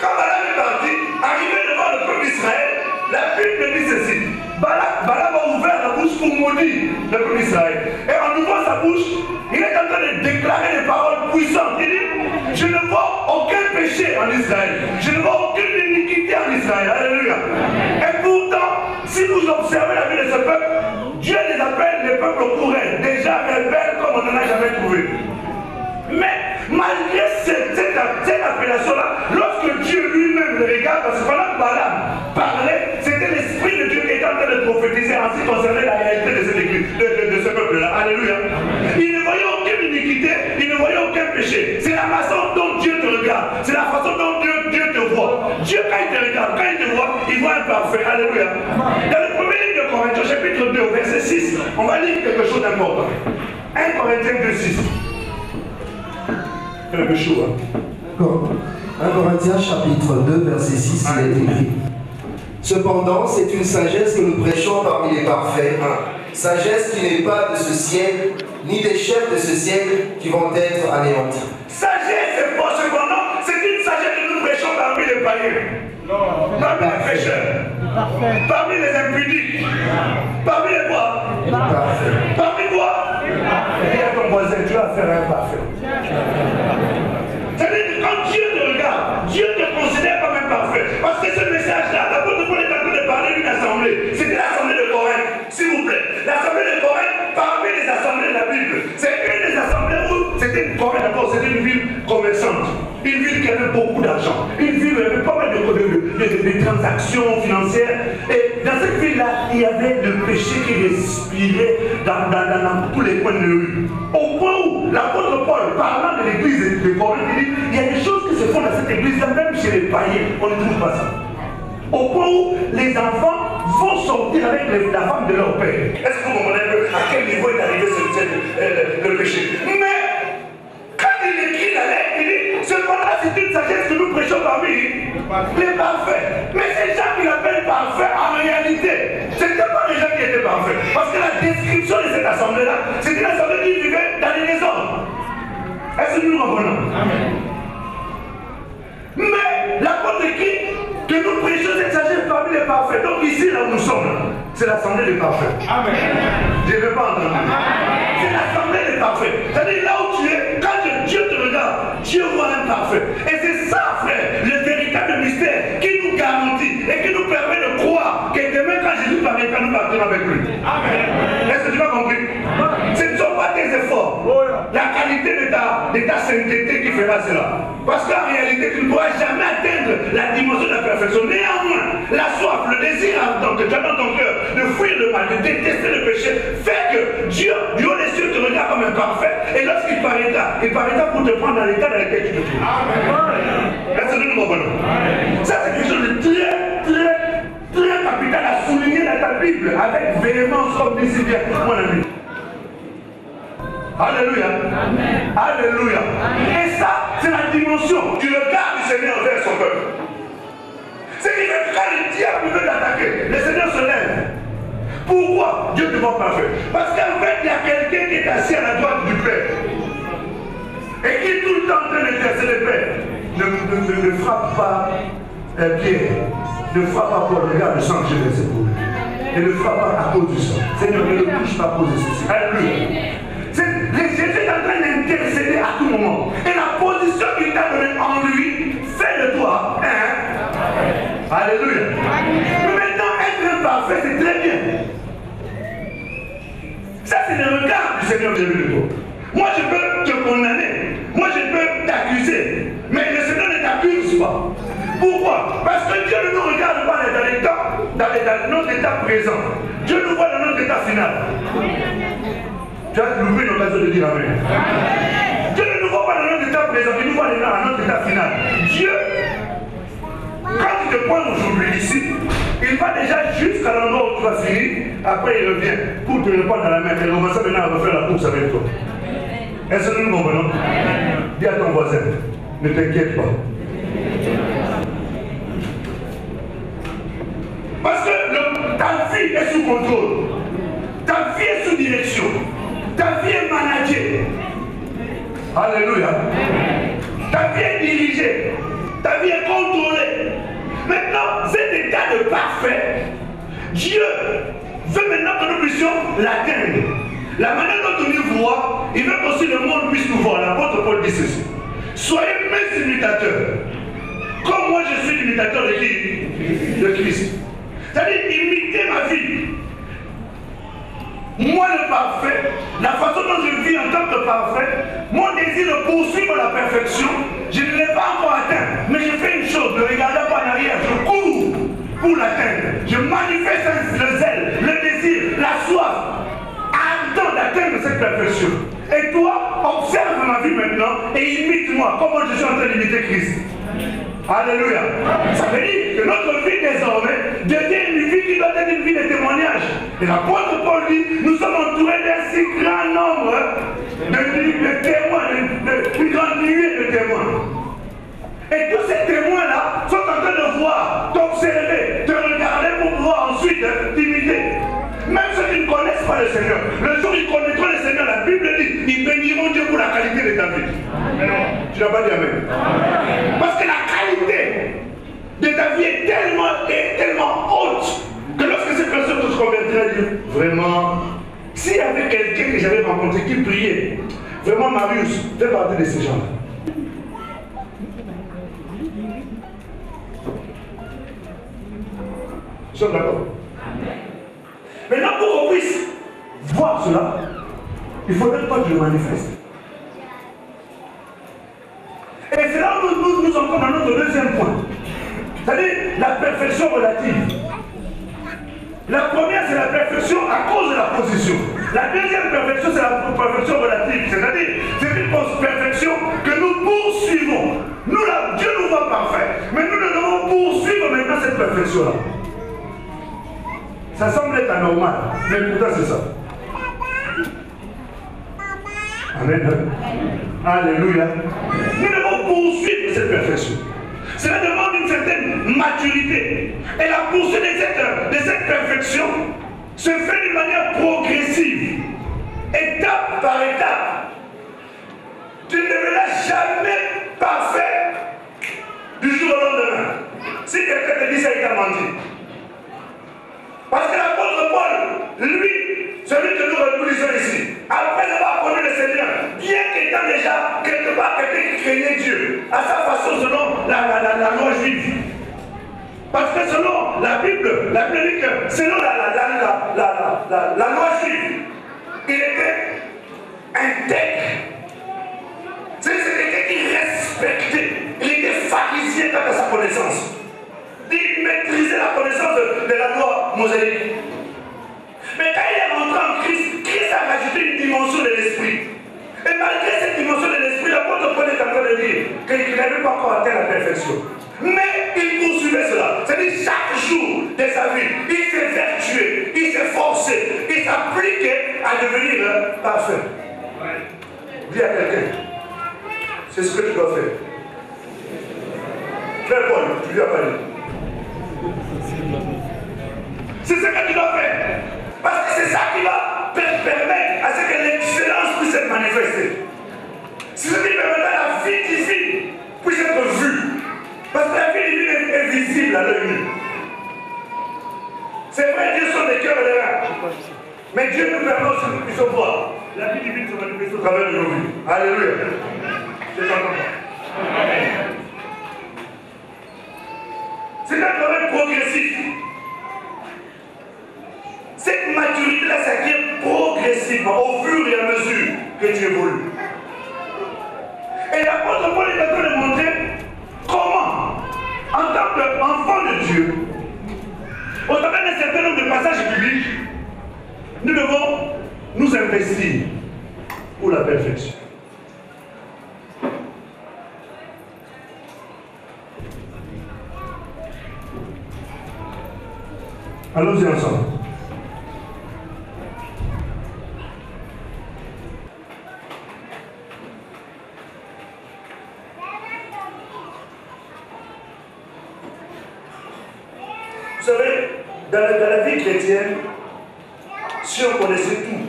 Quand Balaam est parti, arrivé devant le peuple d'Israël, la Bible dit ceci. Balaam a ouvert la bouche pour maudire le peuple d'Israël. Et en ouvrant sa bouche, il est en train de déclarer des paroles puissantes. Il dit, je ne vois aucun péché en Israël. Je ne vois aucune iniquité en Israël. Alléluia. Et pourtant, si vous observez la vie de ce peuple, Dieu les appelle les peuples courants, déjà rebelles comme on n'en a jamais trouvé. Mais malgré cette appellation-là, lorsque Dieu lui-même le regarde, parce que pendant que Balaam parlait, c'était l'Esprit de Dieu qui était en train de prophétiser en ce qui concernait la réalité de cette église, de ce peuple-là. Alléluia. Il ne voyait aucune iniquité, il ne voyait aucun péché. C'est la façon dont Dieu te regarde, c'est la façon dont Dieu te voit. Dieu, quand il te regarde, quand il te voit, il voit un parfait. Alléluia. Dans le premier livre de Corinthiens, chapitre 2, verset 6, on va lire quelque chose d'important. 1 Corinthiens 2, 6. Un peu chaud, hein? 1 Corinthiens chapitre 2 verset 6, il est écrit: cependant, c'est une sagesse que nous prêchons parmi les parfaits, sagesse qui n'est pas de ce siècle, ni des chefs de ce siècle qui vont être anéantis. Sagesse, c'est pas cependant, c'est une sagesse que nous prêchons parmi les païens, parmi les pécheurs, parmi les impudiques, parmi les quoi? Parmi quoi? Et à ton voisin, tu vas faire un parfait. C'est-à-dire que quand Dieu te regarde, Dieu te considère comme un parfait. Parce que ce message-là, l'apôtre Paul est en train de parler d'une assemblée. C'était l'assemblée de Corinthe, s'il vous plaît. L'assemblée de Corinthe, parmi les assemblées de la Bible, c'est une des assemblées où c'était Corinthe d'abord, c'était une ville commerçante. Une ville qui avait beaucoup d'argent. Une ville où il y avait pas mal de transactions financières. Et dans cette ville-là, il y avait le péché qui respirait dans tous les coins de rue. Au point où l'apôtre Paul, parlant de l'église de Corinthe, il dit, il y a des choses qui se font dans cette église-là, même chez les païens, on ne trouve pas ça. Au point où les enfants vont sortir avec la femme de leur père. Est-ce que vous comprenez à quel niveau est arrivé le péché? Mais quand il écrit la lettre, il dit, cependant c'est une sagesse que nous prêchons parmi les parfaits. Mais ces gens qui l'appellent parfaits, en réalité, parfait. Parce que la description de cette assemblée-là, c'est une assemblée qui vivait dans les désordres. Est-ce que nous comprenons? Mais l'apôtre écrit que nous prêchons cette sagesse parmi les parfaits. Donc ici, là où nous sommes, c'est l'assemblée des parfaits. Amen. Je ne vais pas entendre. C'est l'assemblée des parfaits. C'est-à-dire là où tu es, quand Dieu te regarde, Dieu voit un parfait. Et c'est ça, frère, le véritable mystère qui nous garantit et qui nous permet de croire que demain, quand Jésus paraîtra, nous partirons avec lui. Amen. Est-ce que tu m'as compris? Ce ne sont pas tes efforts, la qualité de ta sainteté qui fera cela. Parce qu'en réalité, tu ne pourras jamais atteindre la dimension de la perfection. Néanmoins, la soif, le désir ardent que tu as dans ton cœur de fuir le mal, de détester le péché, fait que Dieu, du haut des cieux, te regarde comme un parfait. Et lorsqu'il paraîtra pour te prendre dans l'état dans lequel tu te trouves. Est-ce que nous comprenons? Ça, c'est quelque chose de très capital à souligner dans ta Bible, avec véhémence, comme dit si bien, mon ami. Alléluia. Amen. Alléluia. Amen. Et ça, c'est la dimension du regard du Seigneur vers son peuple. C'est qu'il fait que quand le diable veut l'attaquer, le Seigneur se lève. Pourquoi Dieu te voit parfait? Parce qu'en fait, il y a quelqu'un qui est assis à la droite du Père. Et qui est tout le temps en train d'intercéder le Père. Ne frappe pas Pierre. Ne frappe pas Paul. Regarde le sang que j'ai versé pour lui. Et ne frappe pas à cause du sang. Seigneur, ne le touche pas à cause de ceci. Alléluia. Jésus est en train d'intercéder à tout moment. Et la position qu'il t'a donnée en lui fait de toi un. Alléluia. Mais maintenant, être imparfait, c'est très bien. Ça, c'est le regard du Seigneur vis-à-vis de toi. Moi, je peux te condamner. Moi, je peux t'accuser. Mais le Seigneur ne t'accuse pas. Pourquoi? Parce que Dieu ne nous regarde pas dans les temps, dans notre état présent. Dieu nous voit dans notre état final. Tu as loupé une occasion de dire Amen. Dieu ne nous voit pas dans notre état présent, il nous voit dans notre état final. Dieu, quand tu te prends aujourd'hui ici, il va déjà jusqu'à l'endroit où tu vas finir, après il revient pour te répondre dans la main. Et commence maintenant à refaire la course avec toi. Est-ce que nous nous comprenons? Dis à ton voisin, ne t'inquiète pas. Parce que ta vie est sous contrôle. Ta vie est sous direction. Ta vie est managée. Alléluia. Ta vie est dirigée. Ta vie est contrôlée. Maintenant, cet état de parfait, Dieu veut maintenant que nous puissions l'atteindre. La manière dont nous voit, il veut qu'aussi le monde puisse nous voir. L'apôtre Paul dit ceci. Soyez mes imitateurs. Comme moi je suis l'imitateur de qui? De Christ. C'est-à-dire imiter ma vie. Moi le parfait, la façon dont je vis en tant que parfait, mon désir de poursuivre la perfection, je ne l'ai pas encore atteint. Mais je fais une chose, ne regardez pas en arrière, je cours pour l'atteindre. Je manifeste le zèle, le désir, la soif, ardent d'atteindre cette perfection. Et toi, observe ma vie maintenant et imite-moi, comment je suis en train d'imiter Christ. Alléluia. Ça veut dire que notre vie désormais devient une vie qui doit être une vie de témoignage. Et l'apôtre Paul dit, nous sommes entourés d'un si grand nombre de témoins, d'une grande nuée de témoins. Et tous ces témoins-là sont en train de voir, d'observer, de regarder pour pouvoir ensuite t'imiter. Même ceux qui ne connaissent pas le Seigneur, le jour où ils connaîtront le Seigneur, la Bible dit, ils béniront Dieu pour la qualité de ta vie. Tu n'as pas dit Amen. Parce que la qualité de ta vie est tellement haute que lorsque cette personne se convertira, elle dit, vraiment, s'il y avait quelqu'un que j'avais rencontré qui priait, vraiment Marius fait partie de ces gens-là. Nous sommes d'accord? Maintenant, pour qu'on puisse voir cela, il faudrait pas que je le manifeste. Et c'est là où nous sommes dans notre deuxième point. C'est-à-dire la perfection relative. La première, c'est la perfection à cause de la position. La deuxième perfection, c'est la perfection relative. C'est-à-dire, c'est une perfection que nous poursuivons. Nous, là, Dieu nous voit parfait. Mais nous devons poursuivre maintenant cette perfection-là. Ça semble être anormal, mais pourtant c'est ça. Amen. Alléluia. Nous devons poursuivre cette perfection. Cela demande une certaine maturité. Et la poursuite de cette perfection se fait d'une manière étape par étape. Tu ne deviendras jamais parfait du jour au lendemain. Si quelqu'un te dit ça, il t'a menti. Parce que l'apôtre Paul, lui, celui que nous lisons ici, après avoir connu le Seigneur, bien qu'étant déjà quelque part quelqu'un qui craignait Dieu, à sa façon selon la loi juive. Parce que selon la Bible dit que selon la loi juive, il était intègre. C'est quelqu'un qui respectait. Il était pharisien quant à sa connaissance. Il maîtrisait la connaissance de la loi mosaïque. Mais quand il est rentré en Christ, Christ a rajouté une dimension de l'esprit. Et malgré cette dimension de l'esprit, l'apôtre Paul est en train de dire qu'il n'avait pas encore atteint la perfection. Mais il poursuivait cela. C'est-à-dire chaque jour de sa vie, il s'est vertué, il s'est forcé, il s'appliquait à devenir parfait. Dis à quelqu'un, c'est ce que tu dois faire. Frère Paul, tu lui as parlé. C'est ce que tu dois faire. Parce que c'est ça qui va permettre à ce que l'excellence puisse être manifestée. C'est ce qui permettra à la vie divine puisse être vue. Parce que la vie divine est visible à l'œil nu. C'est vrai, Dieu sont des cœurs et des reins. Mais Dieu nous permet aussi que nous puissions voir. La vie divine se manifeste au travers de nos vies. Alléluia. C'est encore. C'est un travail progressif. Cette maturité-là s'acquiert progressivement, au fur et à mesure que tu évolues. Et l'apôtre Paul est en train de montrer comment, en tant qu'enfant de Dieu, au travers d'un certain nombre de passages bibliques, nous devons nous investir pour la perfection. Allons-y ensemble. Vous savez, dans la vie chrétienne, si on connaissait tout,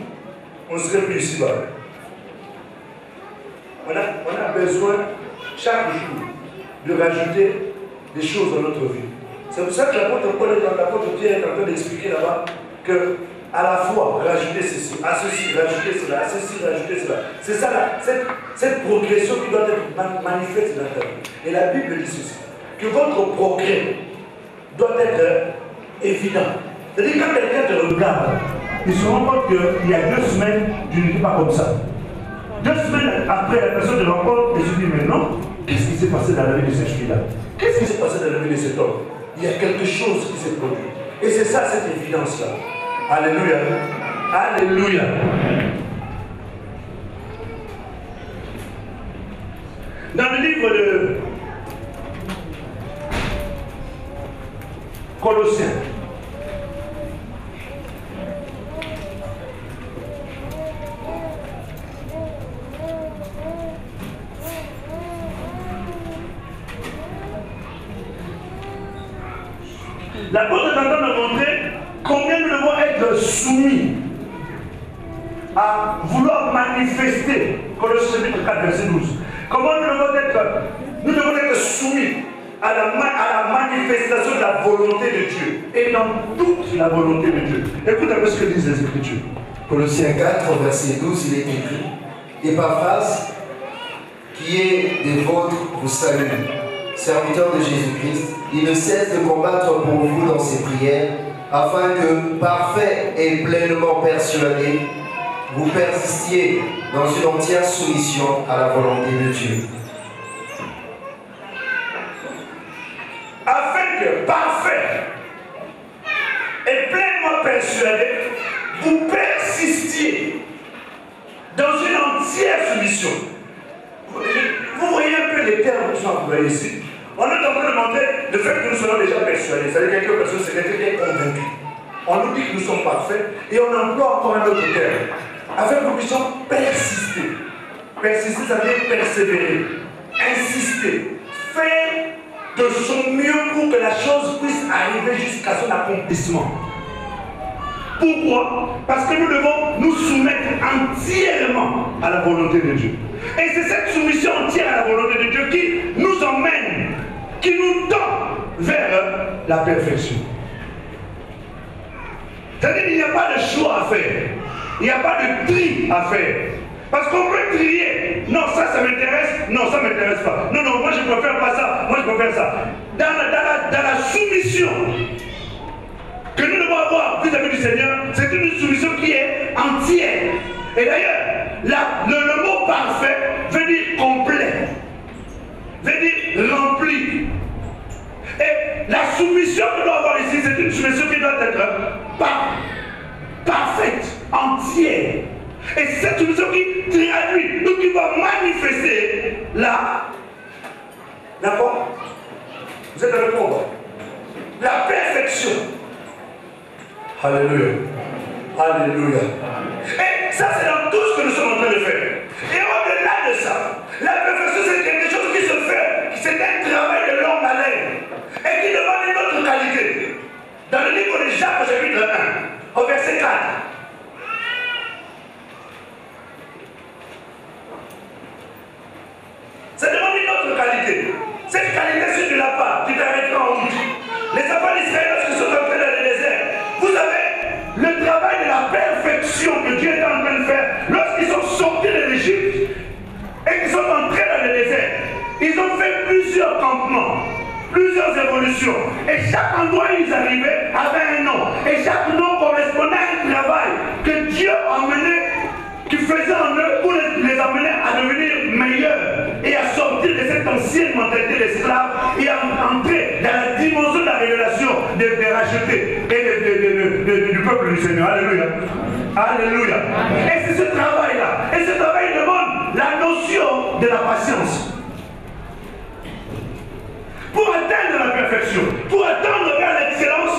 on serait plus ici-bas. On a besoin, chaque jour, de rajouter des choses dans notre vie. C'est pour ça que l'apôtre Pierre est en train d'expliquer là-bas que à la fois rajouter ceci, à ceci, rajouter cela, à ceci, rajouter cela. C'est ça, cette progression qui doit être manifeste dans ta vie. Et la Bible dit ceci, que votre progrès doit être évident. C'est-à-dire quand quelqu'un te regarde, il se rend compte qu'il y a 2 semaines, tu n'étais pas comme ça. 2 semaines après, la personne te rencontre et se dit, mais non, qu'est-ce qui s'est passé dans la vie de cette fille-là? Qu'est-ce qui s'est passé dans la vie de cet homme? Il y a quelque chose qui s'est produit. Et c'est ça, cette évidence-là. Alléluia. Alléluia. Dans le livre de Colossiens, l'apôtre est en train de montrer combien nous devons être soumis à vouloir manifester, Colossiens chapitre 4, verset 12. Comment nous devons être soumis à la manifestation de la volonté de Dieu et dans toute la volonté de Dieu. Écoute un peu ce que disent les Écritures. Colossiens 4, verset 12, il est écrit: Épaphras, qui est des vôtres, vous salue, serviteur de Jésus-Christ. Il ne cesse de combattre pour vous dans ses prières, afin que, parfait et pleinement persuadé, vous persistiez dans une entière soumission à la volonté de Dieu. Afin que, parfait et pleinement persuadé, vous persistiez dans une entière soumission. Vous voyez un peu les termes qui sont employés ici. On est en train de montrer le fait que nous soyons déjà persuadés. C'est-à-dire que quelques personnes se mettent bien convaincues. On nous dit que nous sommes parfaits et on emploie encore un autre terme. Afin que nous puissions persister. Persister, ça veut dire persévérer, insister, faire de son mieux pour que la chose puisse arriver jusqu'à son accomplissement. Pourquoi? Parce que nous devons nous soumettre entièrement à la volonté de Dieu. Et c'est cette soumission entière à la volonté de Dieu qui nous emmène, qui nous tend vers la perfection. C'est-à-dire qu'il n'y a pas de choix à faire. Il n'y a pas de tri à faire. Parce qu'on peut trier. Non, ça m'intéresse. Non, ça ne m'intéresse pas. Non, non, moi je préfère pas ça. Moi je préfère ça. Dans la soumission que nous devons avoir vis-à-vis du Seigneur, c'est une soumission qui est entière. Et d'ailleurs, le mot parfait veut dire complet. Veut dire rempli. Et la soumission que nous devons avoir ici, c'est une soumission qui doit être parfaite, entière. Et cette soumission qui traduit, ou qui va manifester la quoi? Vous êtes avec moi? La perfection. Alléluia. Alléluia. Et ça, c'est dans tout ce que nous sommes en train de faire. Et au-delà de ça, la perfection, c'est quelque chose qui se fait, c'est un travail de longue haleine et qui demande une autre qualité. Dans le livre de Jacques, chapitre 1, au verset 4. Ça demande une autre qualité. Cette qualité, si tu n'as pas, tu t'arrêteras en route. Les enfants d'Israël, lorsqu'ils sont entrés dans le désert, vous savez, le travail de la perfection que Dieu est en train de faire, lorsqu'ils sont sortis de l'Égypte et qu'ils sont entrés dans le désert, ils ont fait plusieurs campements, plusieurs évolutions. Et chaque endroit où ils arrivaient avait un nom. Et chaque nom correspondait à un travail que Dieu emmenait, qui faisait en eux pour les amener à devenir meilleurs et à sortir de cette ancienne mentalité d'esclave et à entrer dans la dimension de la révélation des rachetés et du peuple du Seigneur. Alléluia. Alléluia. Et c'est ce travail-là. Et ce travail demande la notion de la patience. Pour atteindre la perfection, pour atteindre vers l'excellence,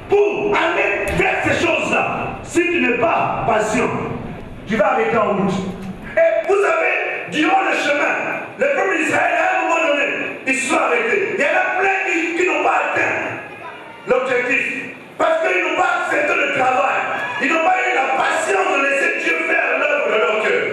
pour aller vers ces choses-là, si tu n'es pas patient, tu vas arrêter en route. Et vous savez, durant le chemin, le peuple d'Israël, à un moment donné, ils se sont arrêtés. Il y en a plein qui n'ont pas atteint l'objectif. Parce qu'ils n'ont pas accepté le travail. Ils n'ont pas eu la patience de laisser Dieu faire l'œuvre de leur cœur.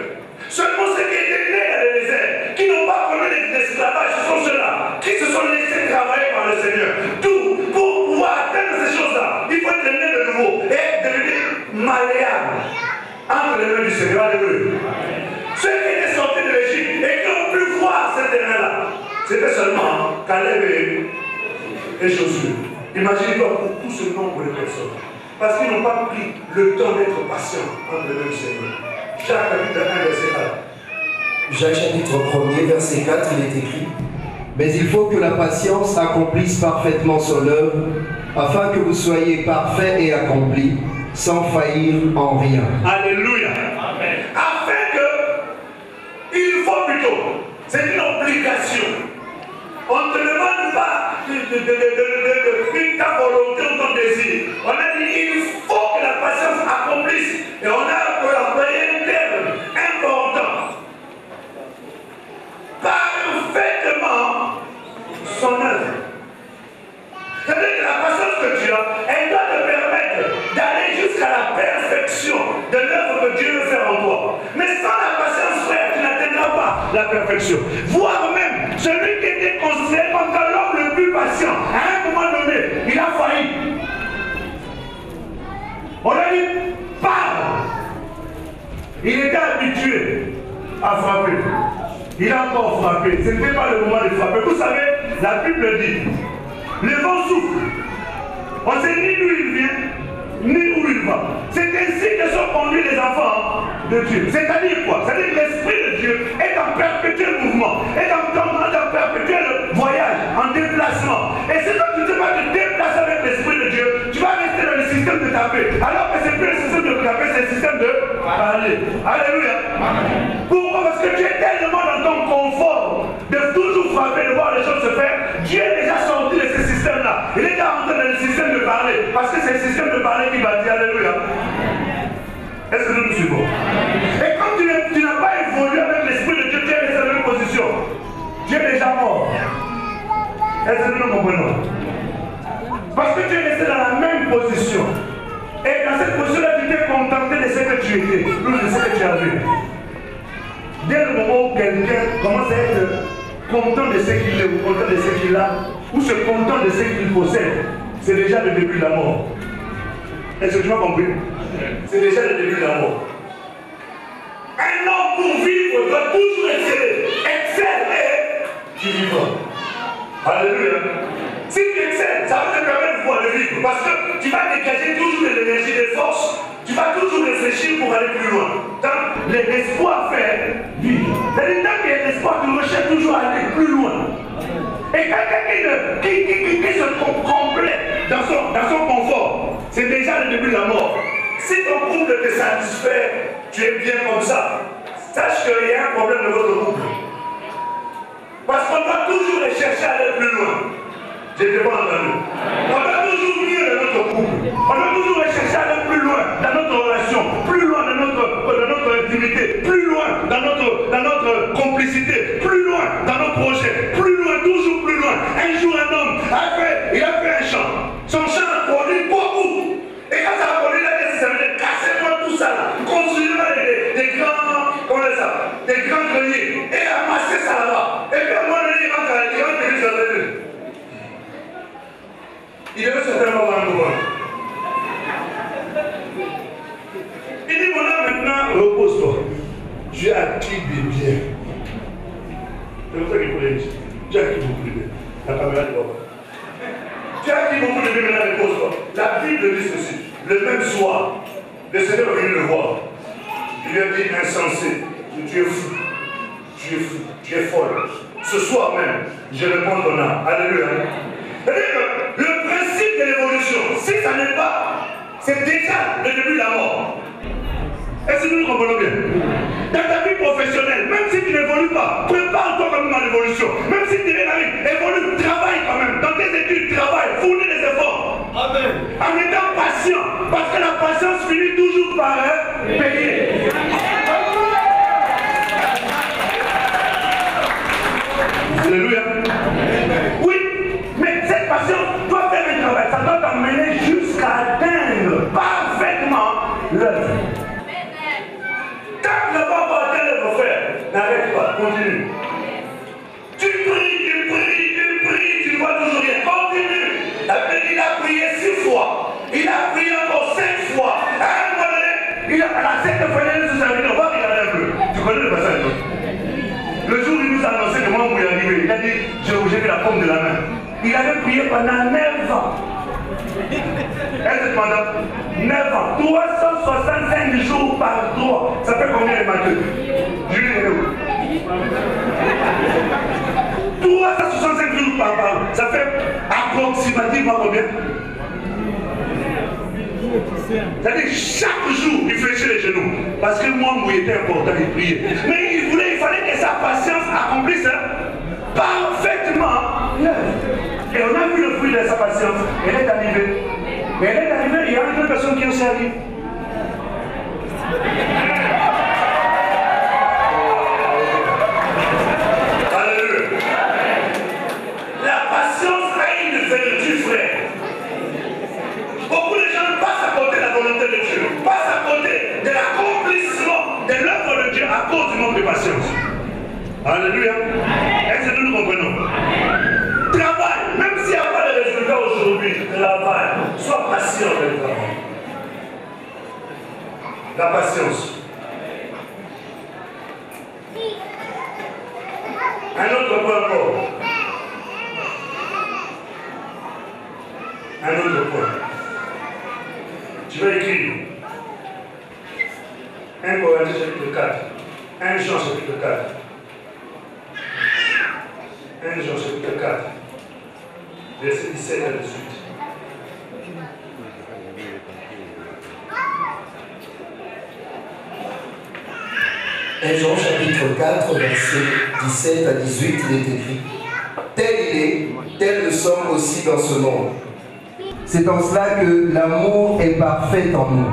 Seulement ceux qui étaient nés dans le désert, qui n'ont pas connu l'esclavage, ce sont ceux-là qui se sont laissés travailler par le Seigneur. Tout, pour pouvoir atteindre ces choses-là, il faut être né de nouveau et devenir malléable entre les mains du Seigneur. Alléluia. Ceux qui étaient sortis de l'Égypte et qui ont pu voir ce terrain-là, c'était seulement Caleb et Josué. Imaginez-toi pour tout ce nombre de personnes. Parce qu'ils n'ont pas pris le temps d'être patients entre les mains du Seigneur. Jacques chapitre 1, verset 4. Jacques chapitre 1, verset 4, il est écrit: mais il faut que la patience accomplisse parfaitement son œuvre, afin que vous soyez parfaits et accomplis, sans faillir en rien. Alléluia. Amen. Afin que, il faut plutôt, c'est une obligation. On ne te demande pas de ta volonté ou ton désir. On a dit il faut que la patience accomplisse. Et on a employé un terme important. Parfaitement son œuvre. C'est-à-dire que la patience que tu as, elle doit te permettre d'aller jusqu'à la perfection de l'œuvre que Dieu veut faire en toi. Mais sans la patience, frère, tu n'atteindras pas la perfection. Voire même, celui qui était considéré comme l'homme le plus patient, à un moment donné, il a failli. On a dit, parle. Il était habitué à frapper. Il a encore frappé. Ce n'était pas le moment de frapper. Vous savez, la Bible dit, le vent souffle. On ne sait ni d'où il vient, ni où il va. C'est ainsi que sont conduits les enfants de Dieu. C'est-à-dire quoi? C'est-à-dire que l'Esprit de Dieu est en perpétuel mouvement, est en perpétuel voyage, en déplacement. Et si toi tu ne sais pas te déplacer avec l'Esprit de Dieu, tu vas rester dans le système de taper. Alors que ce n'est plus le système de taper, c'est le système de parler. Alléluia. Pourquoi? Parce que tu es tellement dans ton confort de toujours frapper, de voir les choses se faire. Dieu est déjà sorti de ce système-là. Il est déjà rentré dans le système de parler. Parce que c'est le système de parler qui bâtit. Alléluia. Est-ce que nous nous suivons? Et comme tu n'as pas évolué avec l'Esprit de Dieu, tu es resté dans la même position. Tu es déjà mort. Est-ce que nous nous comprenons? Parce que tu es resté dans la même position. Et dans cette position, de ce que tu étais, plus de ce que tu avais. Dès le moment où quelqu'un commence à être content de ce qu'il est, ou content de ce qu'il a, ou se content de ce qu'il possède, c'est déjà le début de la mort. Est-ce que tu m'as compris? C'est déjà le début de la mort. Un homme pour vivre doit toujours exceller. Exceller, tu vivras. Alléluia. Si tu excelles, ça va te permettre de pouvoir le vivre. Parce que tu vas dégager toujours de l'énergie, des forces. Tu vas toujours réfléchir pour aller plus loin. Tant l'espoir fait vivre. C'est-à-dire tant qu'il y a l'espoir, tu recherches toujours à aller plus loin. Et quelqu'un qui se complète dans son confort, c'est déjà le début de la mort. Si ton couple te satisfait, tu es bien comme ça. Sache qu'il y a un problème de votre couple. Parce qu'on doit toujours chercher à aller plus loin. Je n'ai pas entendu. On doit toujours mieux dans notre couple. On doit toujours chercher à aller plus loin dans notre relation, plus loin dans notre intimité, plus loin dans notre complicité, plus loin dans nos projets, plus loin, toujours plus loin. Un jour, un homme il a fait un champ. Son champ a produit beaucoup. Et quand ça a produit, il a dit, ça veut dire, cassez-moi tout ça là. Construisez-moi des grands greniers. Et amassez ça là-bas. Et puis à un moment donné, il rentre à l'église. Il devait certainement avoir un mouvement. Il dit, mon âme, maintenant, repose-toi. Tu as acquis des biens. C'est comme ça qu'il faut les dire. Tu as acquis beaucoup de biens. La caméra est là-bas. Tu as acquis beaucoup de biens, maintenant, repose-toi. La Bible dit ceci. Le même soir, le Seigneur est venu le voir. Il lui a dit, insensé, tu es fou. Tu es fou. Tu es folle. Ce soir même, je réponds ton âme. Alléluia. C'est-à-dire que le principe de l'évolution, si ça n'est pas, c'est déjà le début de la mort. Est-ce que nous comprenons bien? Dans ta vie professionnelle, même si tu n'évolues pas, prépare-toi quand même à l'évolution. Même si tu es dans la vie, évolue, travaille quand même. Dans tes études, travaille, fournis des efforts. Amen. En étant patient, parce que la patience finit toujours par payer. Alléluia. Oui, mais cette patience doit faire un travail. Ça doit t'emmener jusqu'à atteindre parfaitement l'œuvre. Tant que tu n'as pas atteint l'œuvre, frère, n'arrête pas, continue. Tu pries, tu ne vois toujours rien. Continue. Il a prié 6 fois. Il a prié encore 5 fois. À un moment donné, à la 7e fois, il a dit, on va regarder un peu. Tu connais le passage? Le jour où il nous a annoncé comment vous y arrivez, il a dit, j'ai vu la paume de la main. Il avait prié pendant 9 ans. Est-ce que pendant 9 ans, 365 jours par 3, ça fait combien les Matthieu? Julie est où? 365 jours par an, ça fait approximativement combien? C'est-à-dire chaque jour, il fléchait les genoux. Parce que moi, il était important, il priait. Mais il fallait que sa patience accomplisse parfaitement l'œuvre. Et on a vu le fruit de sa patience. Elle est arrivée. Mais elle est arrivée, il y a une autre personne qui est aussi arrivée. Alléluia. La patience a une vertu, frère. Beaucoup de gens passent à côté de la volonté de Dieu, passent à côté de l'accomplissement de l'œuvre de Dieu à cause du manque de patience. Alléluia. Est-ce que nous nous comprenons? Travaille, même s'il n'y a pas de résultat aujourd'hui, travaille. Sois patient avec le travail. La patience. Un autre point encore. Un autre point. Tu vas écrire 1 Corinthiens chapitre 4, 1 Jean chapitre 4, 1 Jean chapitre 4, verset 17 à 18. Jean chapitre 4, verset 17 à 18, il est écrit: tel il est, tel nous sommes aussi dans ce monde. C'est en cela que l'amour est parfait en nous,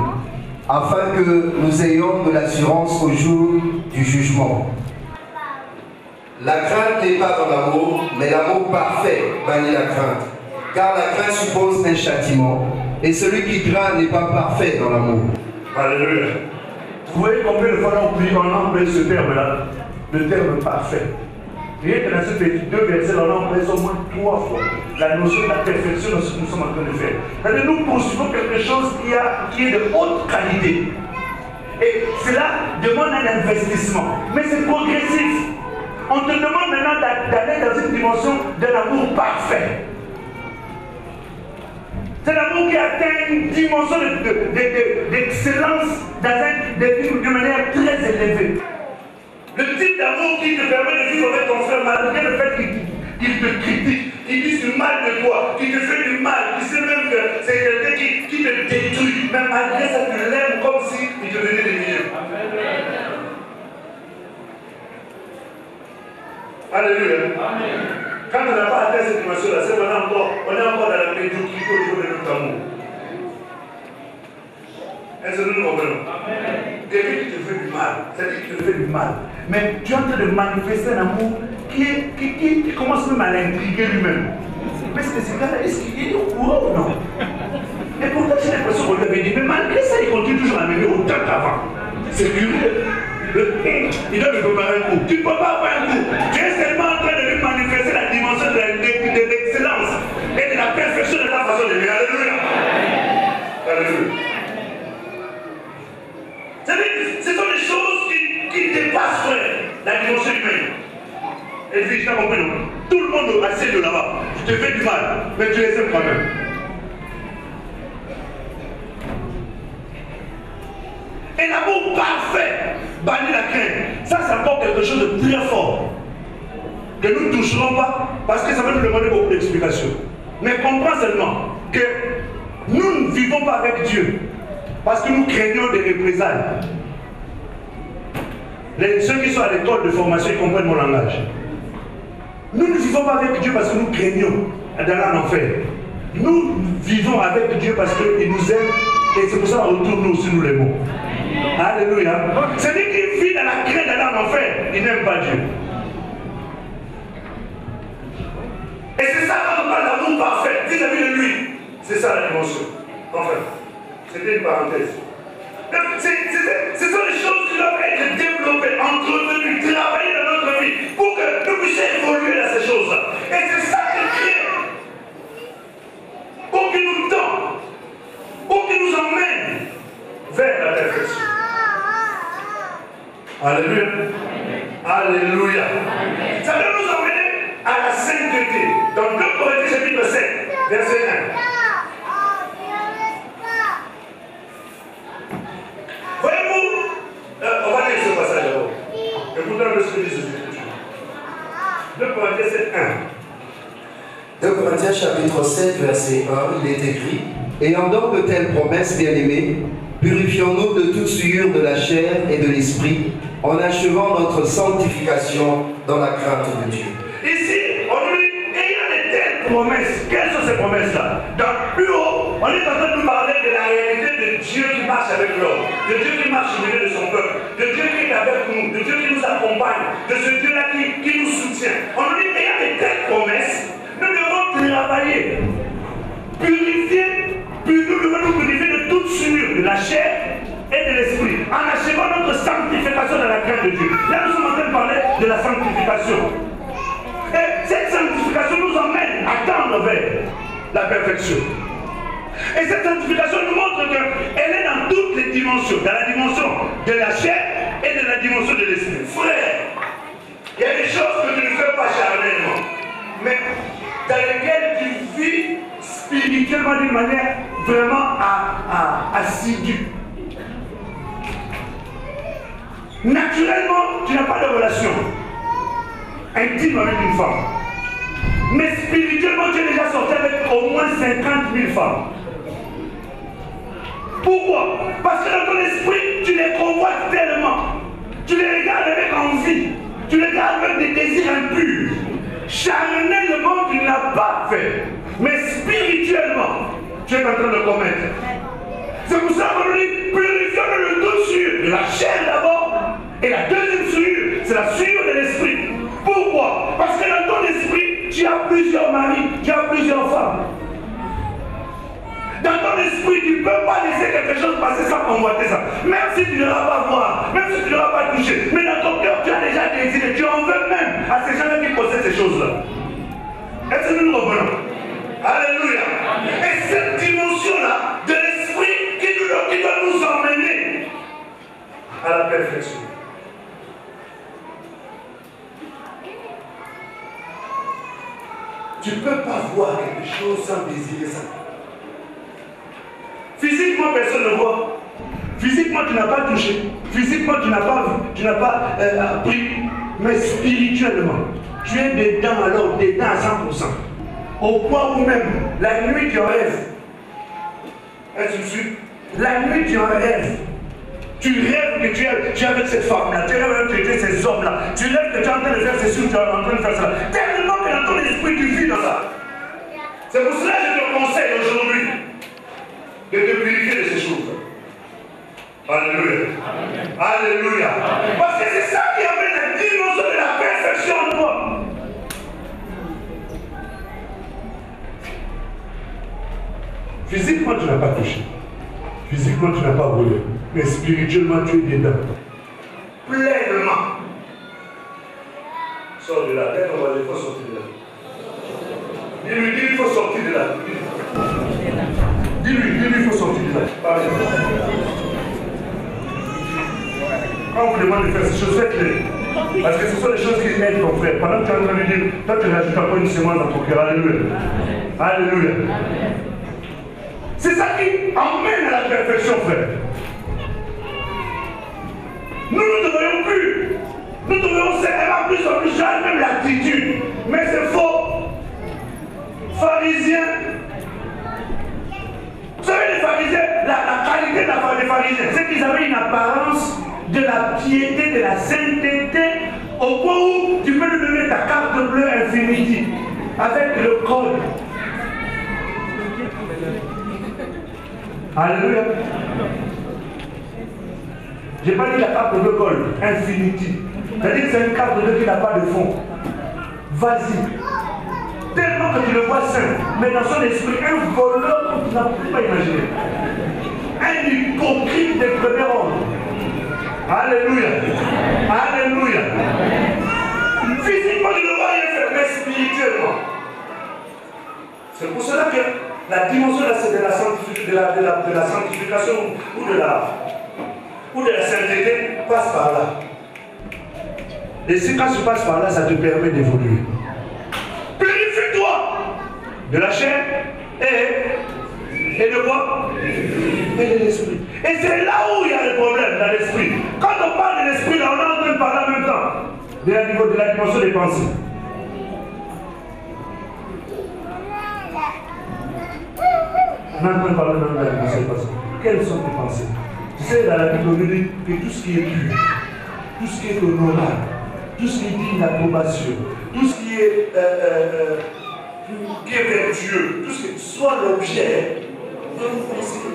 afin que nous ayons de l'assurance au jour du jugement. La crainte n'est pas dans l'amour, mais l'amour parfait bannit la crainte. Car la crainte suppose un châtiment, et celui qui craint n'est pas parfait dans l'amour. Alléluia. Vous voyez combien de fois on a employé ce terme-là, le terme parfait. Rien que dans ces deux versets, on a employé au moins 3 fois la notion de la perfection dans ce que nous sommes en train de faire. C'est-à-dire nous poursuivons quelque chose qui est de haute qualité. Et cela demande un investissement. Mais c'est progressif. On te demande maintenant d'aller dans une dimension d'un amour parfait. C'est l'amour qui atteint une dimension d'excellence de manière très élevée. Le type d'amour qui te permet de vivre avec ton frère malgré le fait qu'il te critique, qu'il dise du mal de toi, qu'il te fait du mal, qu'il sait même que c'est quelqu'un qui te détruit. Mais malgré ça, tu l'aimes comme s'il te donnait des millions. Alléluia. Amen. Quand on n'a pas atteint cette dimension-là, c'est on est encore dans la médiocrité au niveau de notre amour. Est-ce que nous nous comprenons? Quelqu'un qui te fait du mal, c'est-à-dire qu'il te fait du mal. Mais tu es en train de manifester un amour qui commence même à l'intriguer lui-même. Mais ce gars-là, est-ce qu'il est au courant ou non? Et pourtant, j'ai l'impression qu'on lui avait dit, mais malgré ça, il continue toujours à m'aimer autant qu'avant. C'est curieux. Il doit me préparer un coup. Tu ne peux pas avoir un coup. Tu es seulement en train de lui manifester la dimension de l'excellence et de la perfection de ta façon de vivre. Alléluia. Alléluia. Ce sont des choses qui dépassent, frère, la dimension humaine. Et puis, je t'ai compris, non? Tout le monde assied de là-bas. Tu te fais du mal, mais tu les aimes quand même. Et l'amour parfait bannit la crainte. Ça, c'est encore quelque chose de très fort. Que nous ne toucherons pas, parce que ça va nous demander beaucoup d'explications. Mais comprends seulement que nous ne vivons pas avec Dieu, parce que nous craignons des représailles. Ceux qui sont à l'école de formation, ils comprennent mon langage. Nous ne vivons pas avec Dieu parce que nous craignons d'aller en enfer. Nous vivons avec Dieu parce qu'il nous aime et c'est pour ça qu'on retourne nous aussi nous l'aimons. Alléluia. Celui qui vit dans la crainte d'aller en enfer, il n'aime pas Dieu. Et c'est ça quand on parle d'amour parfait vis-à-vis de lui. C'est ça la dimension. Enfin, c'était une parenthèse. Ce sont des choses qui doivent être développées, entretenues, travaillées dans notre vie pour que nous puissions évoluer dans ces choses-là. Et c'est ça qu'il crée. Pour qu'il nous tende, pour qu'il nous emmène vers la perfection. Alléluia. Alléluia. Ça doit nous emmener à la sainteté. Dans 2 Corinthiens chapitre 7, verset 1. Voyez-vous, on va lire ce passage d'abord. Écoutez un peu ce que disent les Écritures. 2 Corinthiens 7, 1. 2 Corinthiens chapitre 7, verset 1, il est écrit: ayant donc de telles promesses, bien-aimés, purifions-nous de toute souillure de la chair et de l'esprit, en achevant notre sanctification dans la crainte de Dieu. Ici, on nous dit, ayant de telles promesses. Quelles sont ces promesses-là? Dans plus haut, on est en train de nous parler de la réalité de Dieu qui marche avec l'homme, de Dieu qui marche au milieu de son peuple, de Dieu qui est avec nous, de Dieu qui nous accompagne, de ce Dieu-là qui nous soutient. On nous dit, ayant de telles promesses, nous devons travailler, purifier, puis nous devons nous purifier de toute souillure, de la chair et de l'esprit, en achevant notre sanctification dans la crainte de Dieu. Là, nous sommes en train de parler de la sanctification. Et cette sanctification nous emmène à tendre vers la perfection. Et cette sanctification nous montre qu'elle est dans toutes les dimensions, dans la dimension de la chair et de la dimension de l'esprit. Frère, il y a des choses que tu ne fais pas charnellement, mais dans lesquelles tu vis spirituellement d'une manière vraiment assidue. Naturellement, tu n'as pas de relation intime avec une femme. Mais spirituellement, tu es déjà sorti avec au moins 50 000 femmes. Pourquoi? Parce que dans ton esprit, tu les convoites tellement. Tu les regardes avec envie. Tu les regardes avec des désirs impurs. Charnellement, tu ne l'as pas fait. Mais spirituellement, tu es en train de commettre. C'est pour ça qu'on dit, purifions le tout souillure de la chair d'abord. Et la deuxième souillure, c'est la souillure de l'esprit. Pourquoi? Parce que dans ton esprit, tu as plusieurs maris, tu as plusieurs femmes. Dans ton esprit, tu ne peux pas laisser quelque chose passer sans convoiter ça. Même si tu ne vas pas voir, même si tu ne vas pas toucher, mais dans ton cœur, tu as déjà désiré, tu en veux même à ces gens-là qui possèdent ces choses-là. Est-ce que nous nous reprenons? Alléluia. Et cette dimension-là de l'esprit qui doit nous emmener à la perfection. Tu ne peux pas voir quelque chose sans désirer ça. Physiquement, personne ne voit. Physiquement, tu n'as pas touché. Physiquement, tu n'as pas vu. Tu n'as pas appris. Mais spirituellement, tu es dedans alors, dedans à 100%. Au point où même, la nuit, tu en rêves. Est-ce que tu suis? La nuit, tu en rêves. Tu rêves que tu es avec cette femme-là, tu rêves que tu es ces hommes-là, tu rêves que tu es en train de faire ceci ou tu es en train de faire cela. Tellement que dans ton esprit, tu vis dans ça. C'est pour cela que je te conseille aujourd'hui de te purifier de ces choses. Alléluia. Amen. Alléluia. Amen. Parce que c'est ça qui amène la dimension de la perfection en toi. Physiquement, tu n'as pas touché. Physiquement, tu n'as pas volé. Mais spirituellement, tu es dedans. Pleinement. Sors de là. Il faut sortir de là. Dis-lui, il faut sortir de là. Dis-lui, il faut sortir de là. Parlez. Quand on vous demande de faire ces choses, faites-les. Parce que ce sont des choses qui aident ton frère. Pendant que tu es en train de dire, toi tu rajoutes encore une semence dans ton cœur. Alléluia. Alléluia. C'est ça qui emmène à la perfection, frère. Nous ne devrions plus. Nous devrions s'aimer plus en plus, j'ai même l'attitude. Mais c'est faux. Pharisiens. Vous savez, les pharisiens, la qualité des pharisiens, c'est qu'ils avaient une apparence de la piété, de la sainteté, au point où tu peux lui donner ta carte bleue Infinity avec le code. Alléluia. Je n'ai pas dit la carte bleue code Infinity. C'est-à-dire que c'est une carte bleue qui n'a pas de fond. Vas-y. Tellement que tu le vois sain, mais dans son esprit, un voleur que tu n'as plus pas imaginé. Un hypocrite de premier ordre. Alléluia. Alléluia. Physiquement, tu ne vas rien faire, mais spirituellement. C'est pour cela que la dimension de la sanctification ou de la sainteté passe par là. Et si quand tu passes par là, ça te permet d'évoluer. Purifie-toi de la chair et de quoi? Et de l'esprit. Et c'est là où il y a le problème dans l'esprit. Quand on parle de l'esprit, là, on est en train de parler en même temps de la dimension des pensées. On est en train de parler de la dimension des pensées. Quelles sont tes pensées? Tu sais, dans la Bible, on nous dit que tout ce qui est pur, tout ce qui est honorable, tout ce qui est digne d'approbation, tout ce qui est vertueux, tout ce qui soit l'objet de vos pensées.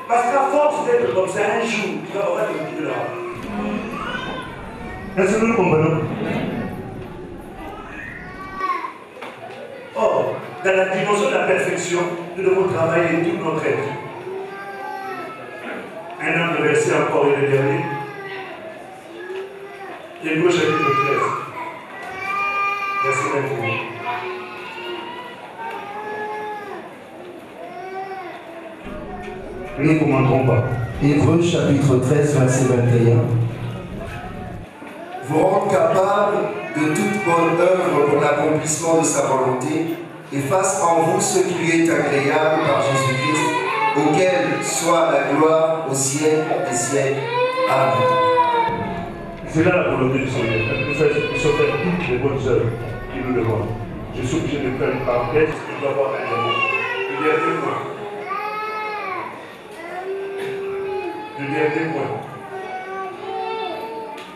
Parce qu'à force d'être comme ça, un jour, tu vas avoir le plus là. Est-ce que nous nous comprenons? Or, dans la dimension de la perfection, nous devons travailler tout notre être. Un autre verset encore et le dernier. Hébreux chapitre 13. Verset 21. Nous ne commenterons pas. Hébreux chapitre 13, verset 21. Vous rendre capable de toute bonne œuvre pour l'accomplissement de sa volonté, et fasse en vous ce qui lui est agréable par Jésus-Christ, auquel soit la gloire au siècle des siècles. Amen. C'est là la volonté du Seigneur. Il faut faire toutes les bonnes œuvres qu'il nous demande. Je suis obligé de faire une parenthèse, parce que je dois avoir un dernier. Le dernier point. Le dernier point.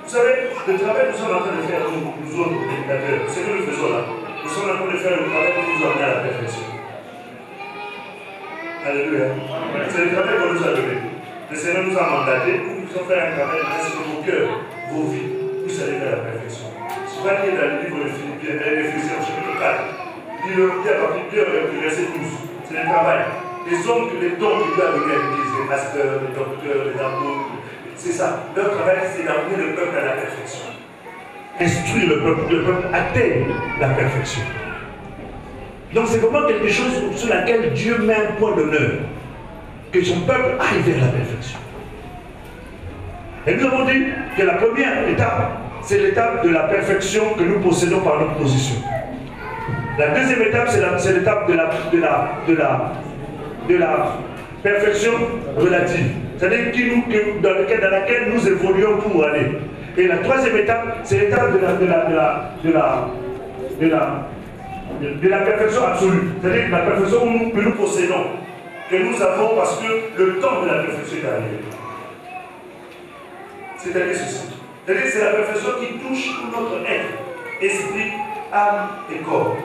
Vous savez, le travail que nous sommes en train de faire, nous autres, prédicateurs, c'est que nous faisons là. Nous sommes en train de faire le travail pour nous emmener à la perfection. Alléluia. C'est le travail qu'on nous a donné. Le Seigneur nous a mandaté pour nous faire un travail ainsi que vos cœurs, vos vies, vous allez vers la perfection. C'est pas qui est dans le livre de Philippiens, Éphésiens, chapitre 4. Il dit le verset 12. C'est le travail. les hommes, les dons que Dieu a donnés à l'Église, les pasteurs, les docteurs, les apôtres, c'est ça. Leur travail, c'est d'amener le peuple à la perfection. Instruire le peuple atteigne la perfection. Donc c'est vraiment quelque chose sur laquelle Dieu met un point d'honneur. Que son peuple aille vers la perfection. Et nous avons dit que la première étape, c'est l'étape de la perfection que nous possédons par notre position. La deuxième étape, c'est l'étape de la perfection relative. C'est-à-dire dans laquelle nous évoluons pour aller. Et la troisième étape, c'est l'étape de la perfection absolue. C'est-à-dire la perfection que nous possédons, que nous avons parce que le temps de la perfection est arrivé. C'est-à-dire ceci. C'est-à-dire que c'est la perfection qui touche tout notre être, esprit, âme et corps.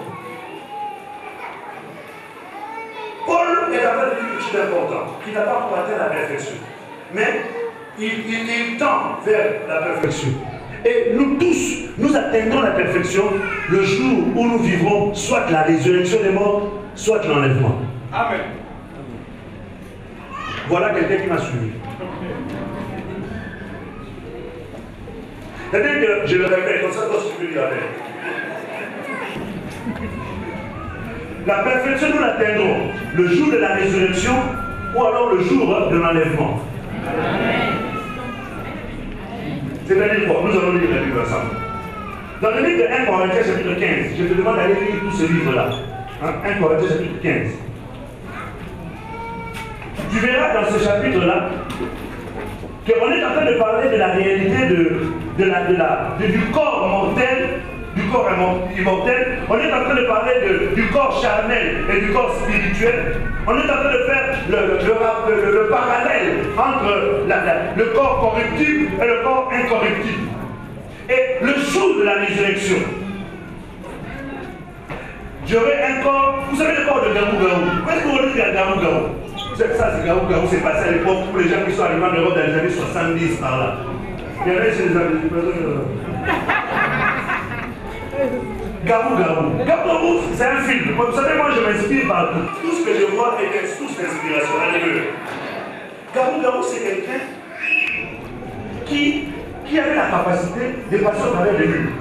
Paul est en train de dire quelque chose d'important, qui n'a pas encore atteint la perfection. Mais il tend vers la perfection. Et nous tous, nous atteindrons la perfection le jour où nous vivrons soit la résurrection des morts, soit l'enlèvement. Amen. Voilà quelqu'un qui m'a suivi. C'est-à-dire que, je le répète, comme ça, toi, tu peux dire avec. La perfection, nous l'atteindrons le jour de la résurrection ou alors le jour de l'enlèvement. C'est-à-dire quoi? Nous allons lire la Bible ensemble. Dans le livre de 1 Corinthiens chapitre 15, je te demande d'aller lire tout ce livre-là. 1 Corinthiens chapitre 15. Tu verras dans ce chapitre-là qu'on est en train de parler de la réalité du corps mortel, du corps immortel. On est en train de parler du corps charnel et du corps spirituel. On est en train de faire le parallèle entre le corps corruptible et le corps incorruptible. Et le jour de la résurrection, j'aurai un corps, vous savez le corps de Gamou Gaou. Où est-ce que vous dites à Gamou Gaou? Ça c'est Gamou Gaou, c'est passé à l'époque pour les gens qui sont arrivés en Europe dans les années 70 par là. Il y avait chez les amis. Gamou Gaou. Gamou Gaou, c'est un film. Vous savez, moi je m'inspire partout. Tout ce que je vois est source d'inspiration. Alléluia. Gamou Gaou, c'est quelqu'un qui avait la capacité de passer au travers des murs.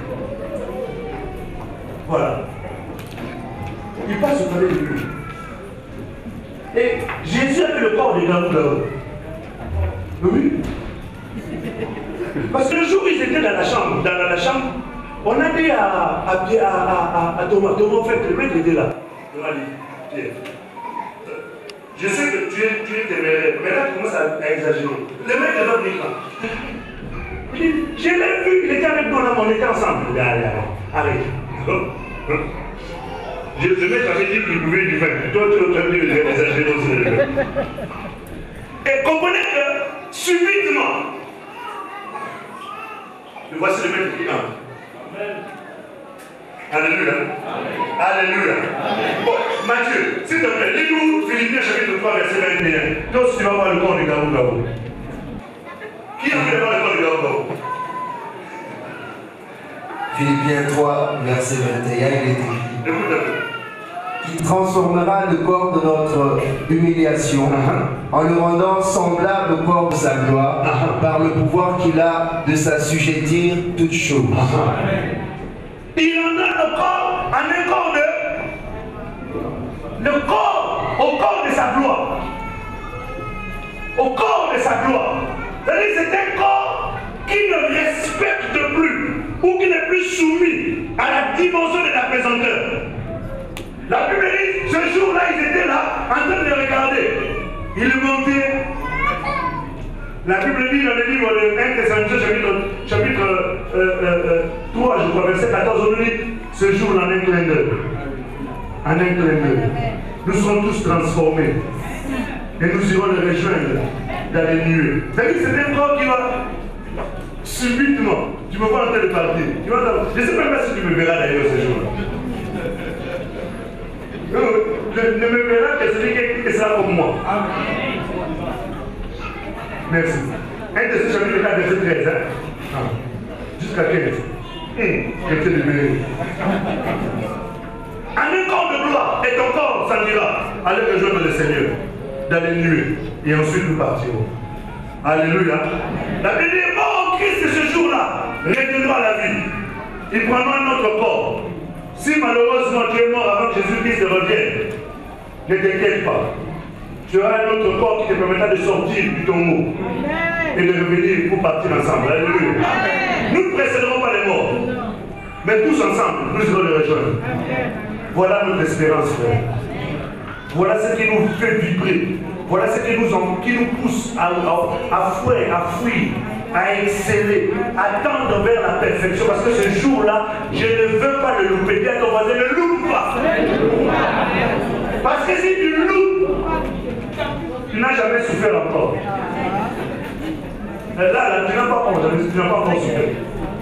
Voilà. Il passe au travers des murs. Et Jésus avait le corps de Gamou Gaou. Oui. Parce que le jour où ils étaient dans la chambre, on a dit à Thomas, en fait, le mec était là. Thomas dit, Pierre, je sais que tu es téméraire, mais là tu commences à exagérer. Le mec est dans l'écran. Il dit, je l'ai vu, il était avec nous, on était ensemble. Il dit, allez, arrête. Le mec avait dit qu'il pouvait du faire. Toi, tu as dit qu'il avait exagéré aussi. Et comprenez que, subitement, voici le maître qui entre. Alléluia. Amen. Alléluia. Amen. Bon, Matthieu, s'il te plaît, lis-nous Philippiens chapitre 3, verset 21. Toi aussi, tu vas voir le corps du Gamou Gaou. Qui a fait voir le corps du Gamou Gaou? Philippiens 3, verset 21, il est écrit. Qui transformera le corps de notre humiliation en le rendant semblable au corps de sa gloire par le pouvoir qu'il a de s'assujettir toutes choses. Il en a le corps en un corps le corps au corps de sa gloire. Au corps de sa gloire. C'est-à-dire que c'est un corps qui ne respecte plus ou qui n'est plus soumis à la dimension de la pesanteur. La Bible dit, ce jour-là, ils étaient là, en train de regarder. Ils montaient. La Bible dit dans le livre de 1 Thessaloniciens, chapitre 3, je crois, verset 14, on nous dit, ce jour-là, en un clin d'œil. En un clin d'œil. Nous serons tous transformés. Et nous irons les rejoindre dans les nuées. C'est-à-dire que c'est un corps qui va subitement. Tu me vois en train de partir. Je ne sais même pas si tu me verras d'ailleurs ce jour-là. Je ne me verrai que celui qui sera comme moi. Amen. Merci. 1 Thessaloniciens chapitre 4, verset 13. Jusqu'à 15. Je t'ai libéré. En un corps de gloire, et ton corps s'en ira. Allez rejoindre le Seigneur. d'aller nuer. Et ensuite nous partirons. Alléluia. La Bible dit, mort en Christ ce jour-là, reviendra à la vie. Il prendra notre corps. Si malheureusement tu es mort avant que Jésus-Christ revienne, ne t'inquiète pas. Tu auras un autre corps qui te permettra de sortir du tombeau et de revenir pour partir ensemble. Alléluia. Nous ne précéderons pas les morts, mais tous ensemble, nous allons les rejoindre. Voilà notre espérance, frère. Voilà ce qui nous fait vibrer. Voilà ce qui nous pousse à fuir, à exceller, à tendre vers la perfection. Parce que ce jour-là, je ne veux pas le louper. Dis à ton voisin, ne loupe pas. Parce que si tu loupes, tu n'as jamais souffert encore. Là, tu n'as pas encore souffert.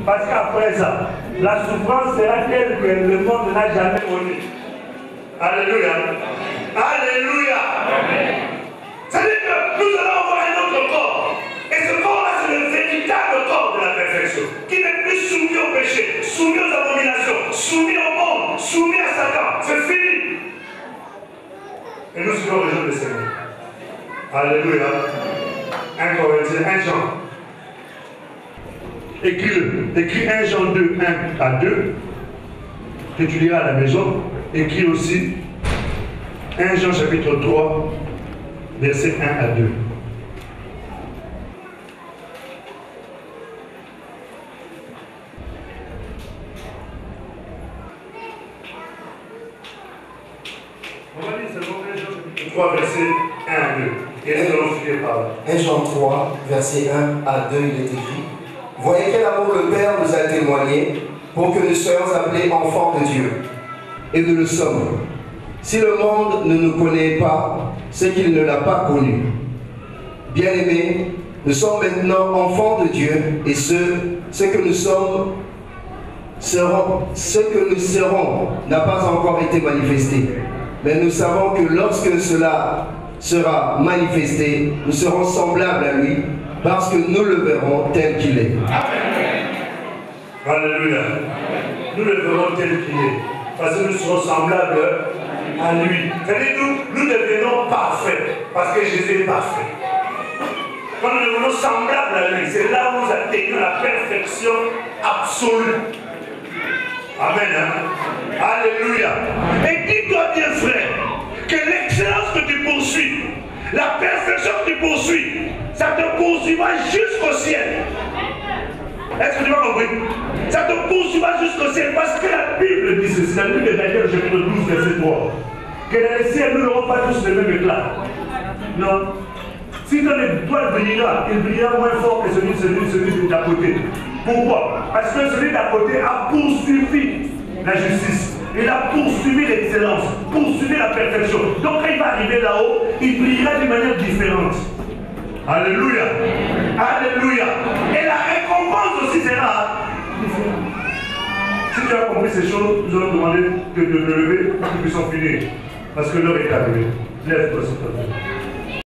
Parce qu'après ça, la souffrance sera telle que le monde n'a jamais connu. Alléluia. Alléluia. C'est-à-dire que nous allons avoir un autre corps. Et ce corps-là, c'est le véritable corps de la perfection. Qui n'est plus soumis au péché, soumis aux abominations, soumis au monde, soumis à Satan. C'est fini. Et nous serons rejoindre le Seigneur. Alléluia. 1 Corinthiens, 1 Jean. Écris-le. Écris 1 Jean 2, 1 à 2. Que tu liras à la maison. Écris aussi 1 Jean chapitre 3, versets 1 à 2. On va lire seulement 1 Jean chapitre 3, versets 1 à 2. Et nous allons finir par là. 1 Jean 3, verset 1 à 2, il est écrit: Voyez quel amour le Père nous a témoigné pour que nous soyons appelés enfants de Dieu. Et nous le sommes. Si le monde ne nous connaît pas, c'est qu'il ne l'a pas connu. Bien-aimés, nous sommes maintenant enfants de Dieu et ce que nous serons n'a pas encore été manifesté. Mais nous savons que lorsque cela sera manifesté, nous serons semblables à lui, parce que nous le verrons tel qu'il est. Amen. Alléluia. Nous le verrons tel qu'il est. Parce que nous serons semblables à lui. C'est-à-dire nous devenons parfaits. Parce que Jésus est parfait. Quand nous devenons semblables à lui, c'est là où nous atteignons la perfection absolue. Amen. Hein? Alléluia. Et dis-toi bien, frère, que l'excellence que tu poursuis, la perfection que tu poursuis, ça te poursuivra jusqu'au ciel. Est-ce que tu m'as compris? Ça te poursuivra jusqu'au ciel parce que la Bible dit ceci, la Bible de Daniel chapitre 12, verset 3, que dans le ciel, nous n'aurons pas tous le même éclat. Non. Si ton étoile brillera, il brillera moins fort que celui d'à côté. Pourquoi? Parce que celui d'à côté a poursuivi la justice. Il a poursuivi l'excellence, poursuivi la perfection. Donc quand il va arriver là-haut, il brillera d'une manière différente. Alléluia. Alléluia. Et la récompense aussi sera différente. Si tu as compris ces choses, nous allons demander de te lever pour que nous puissions finir. Parce que l'heure est arrivée. Lève-toi s'il te plaît.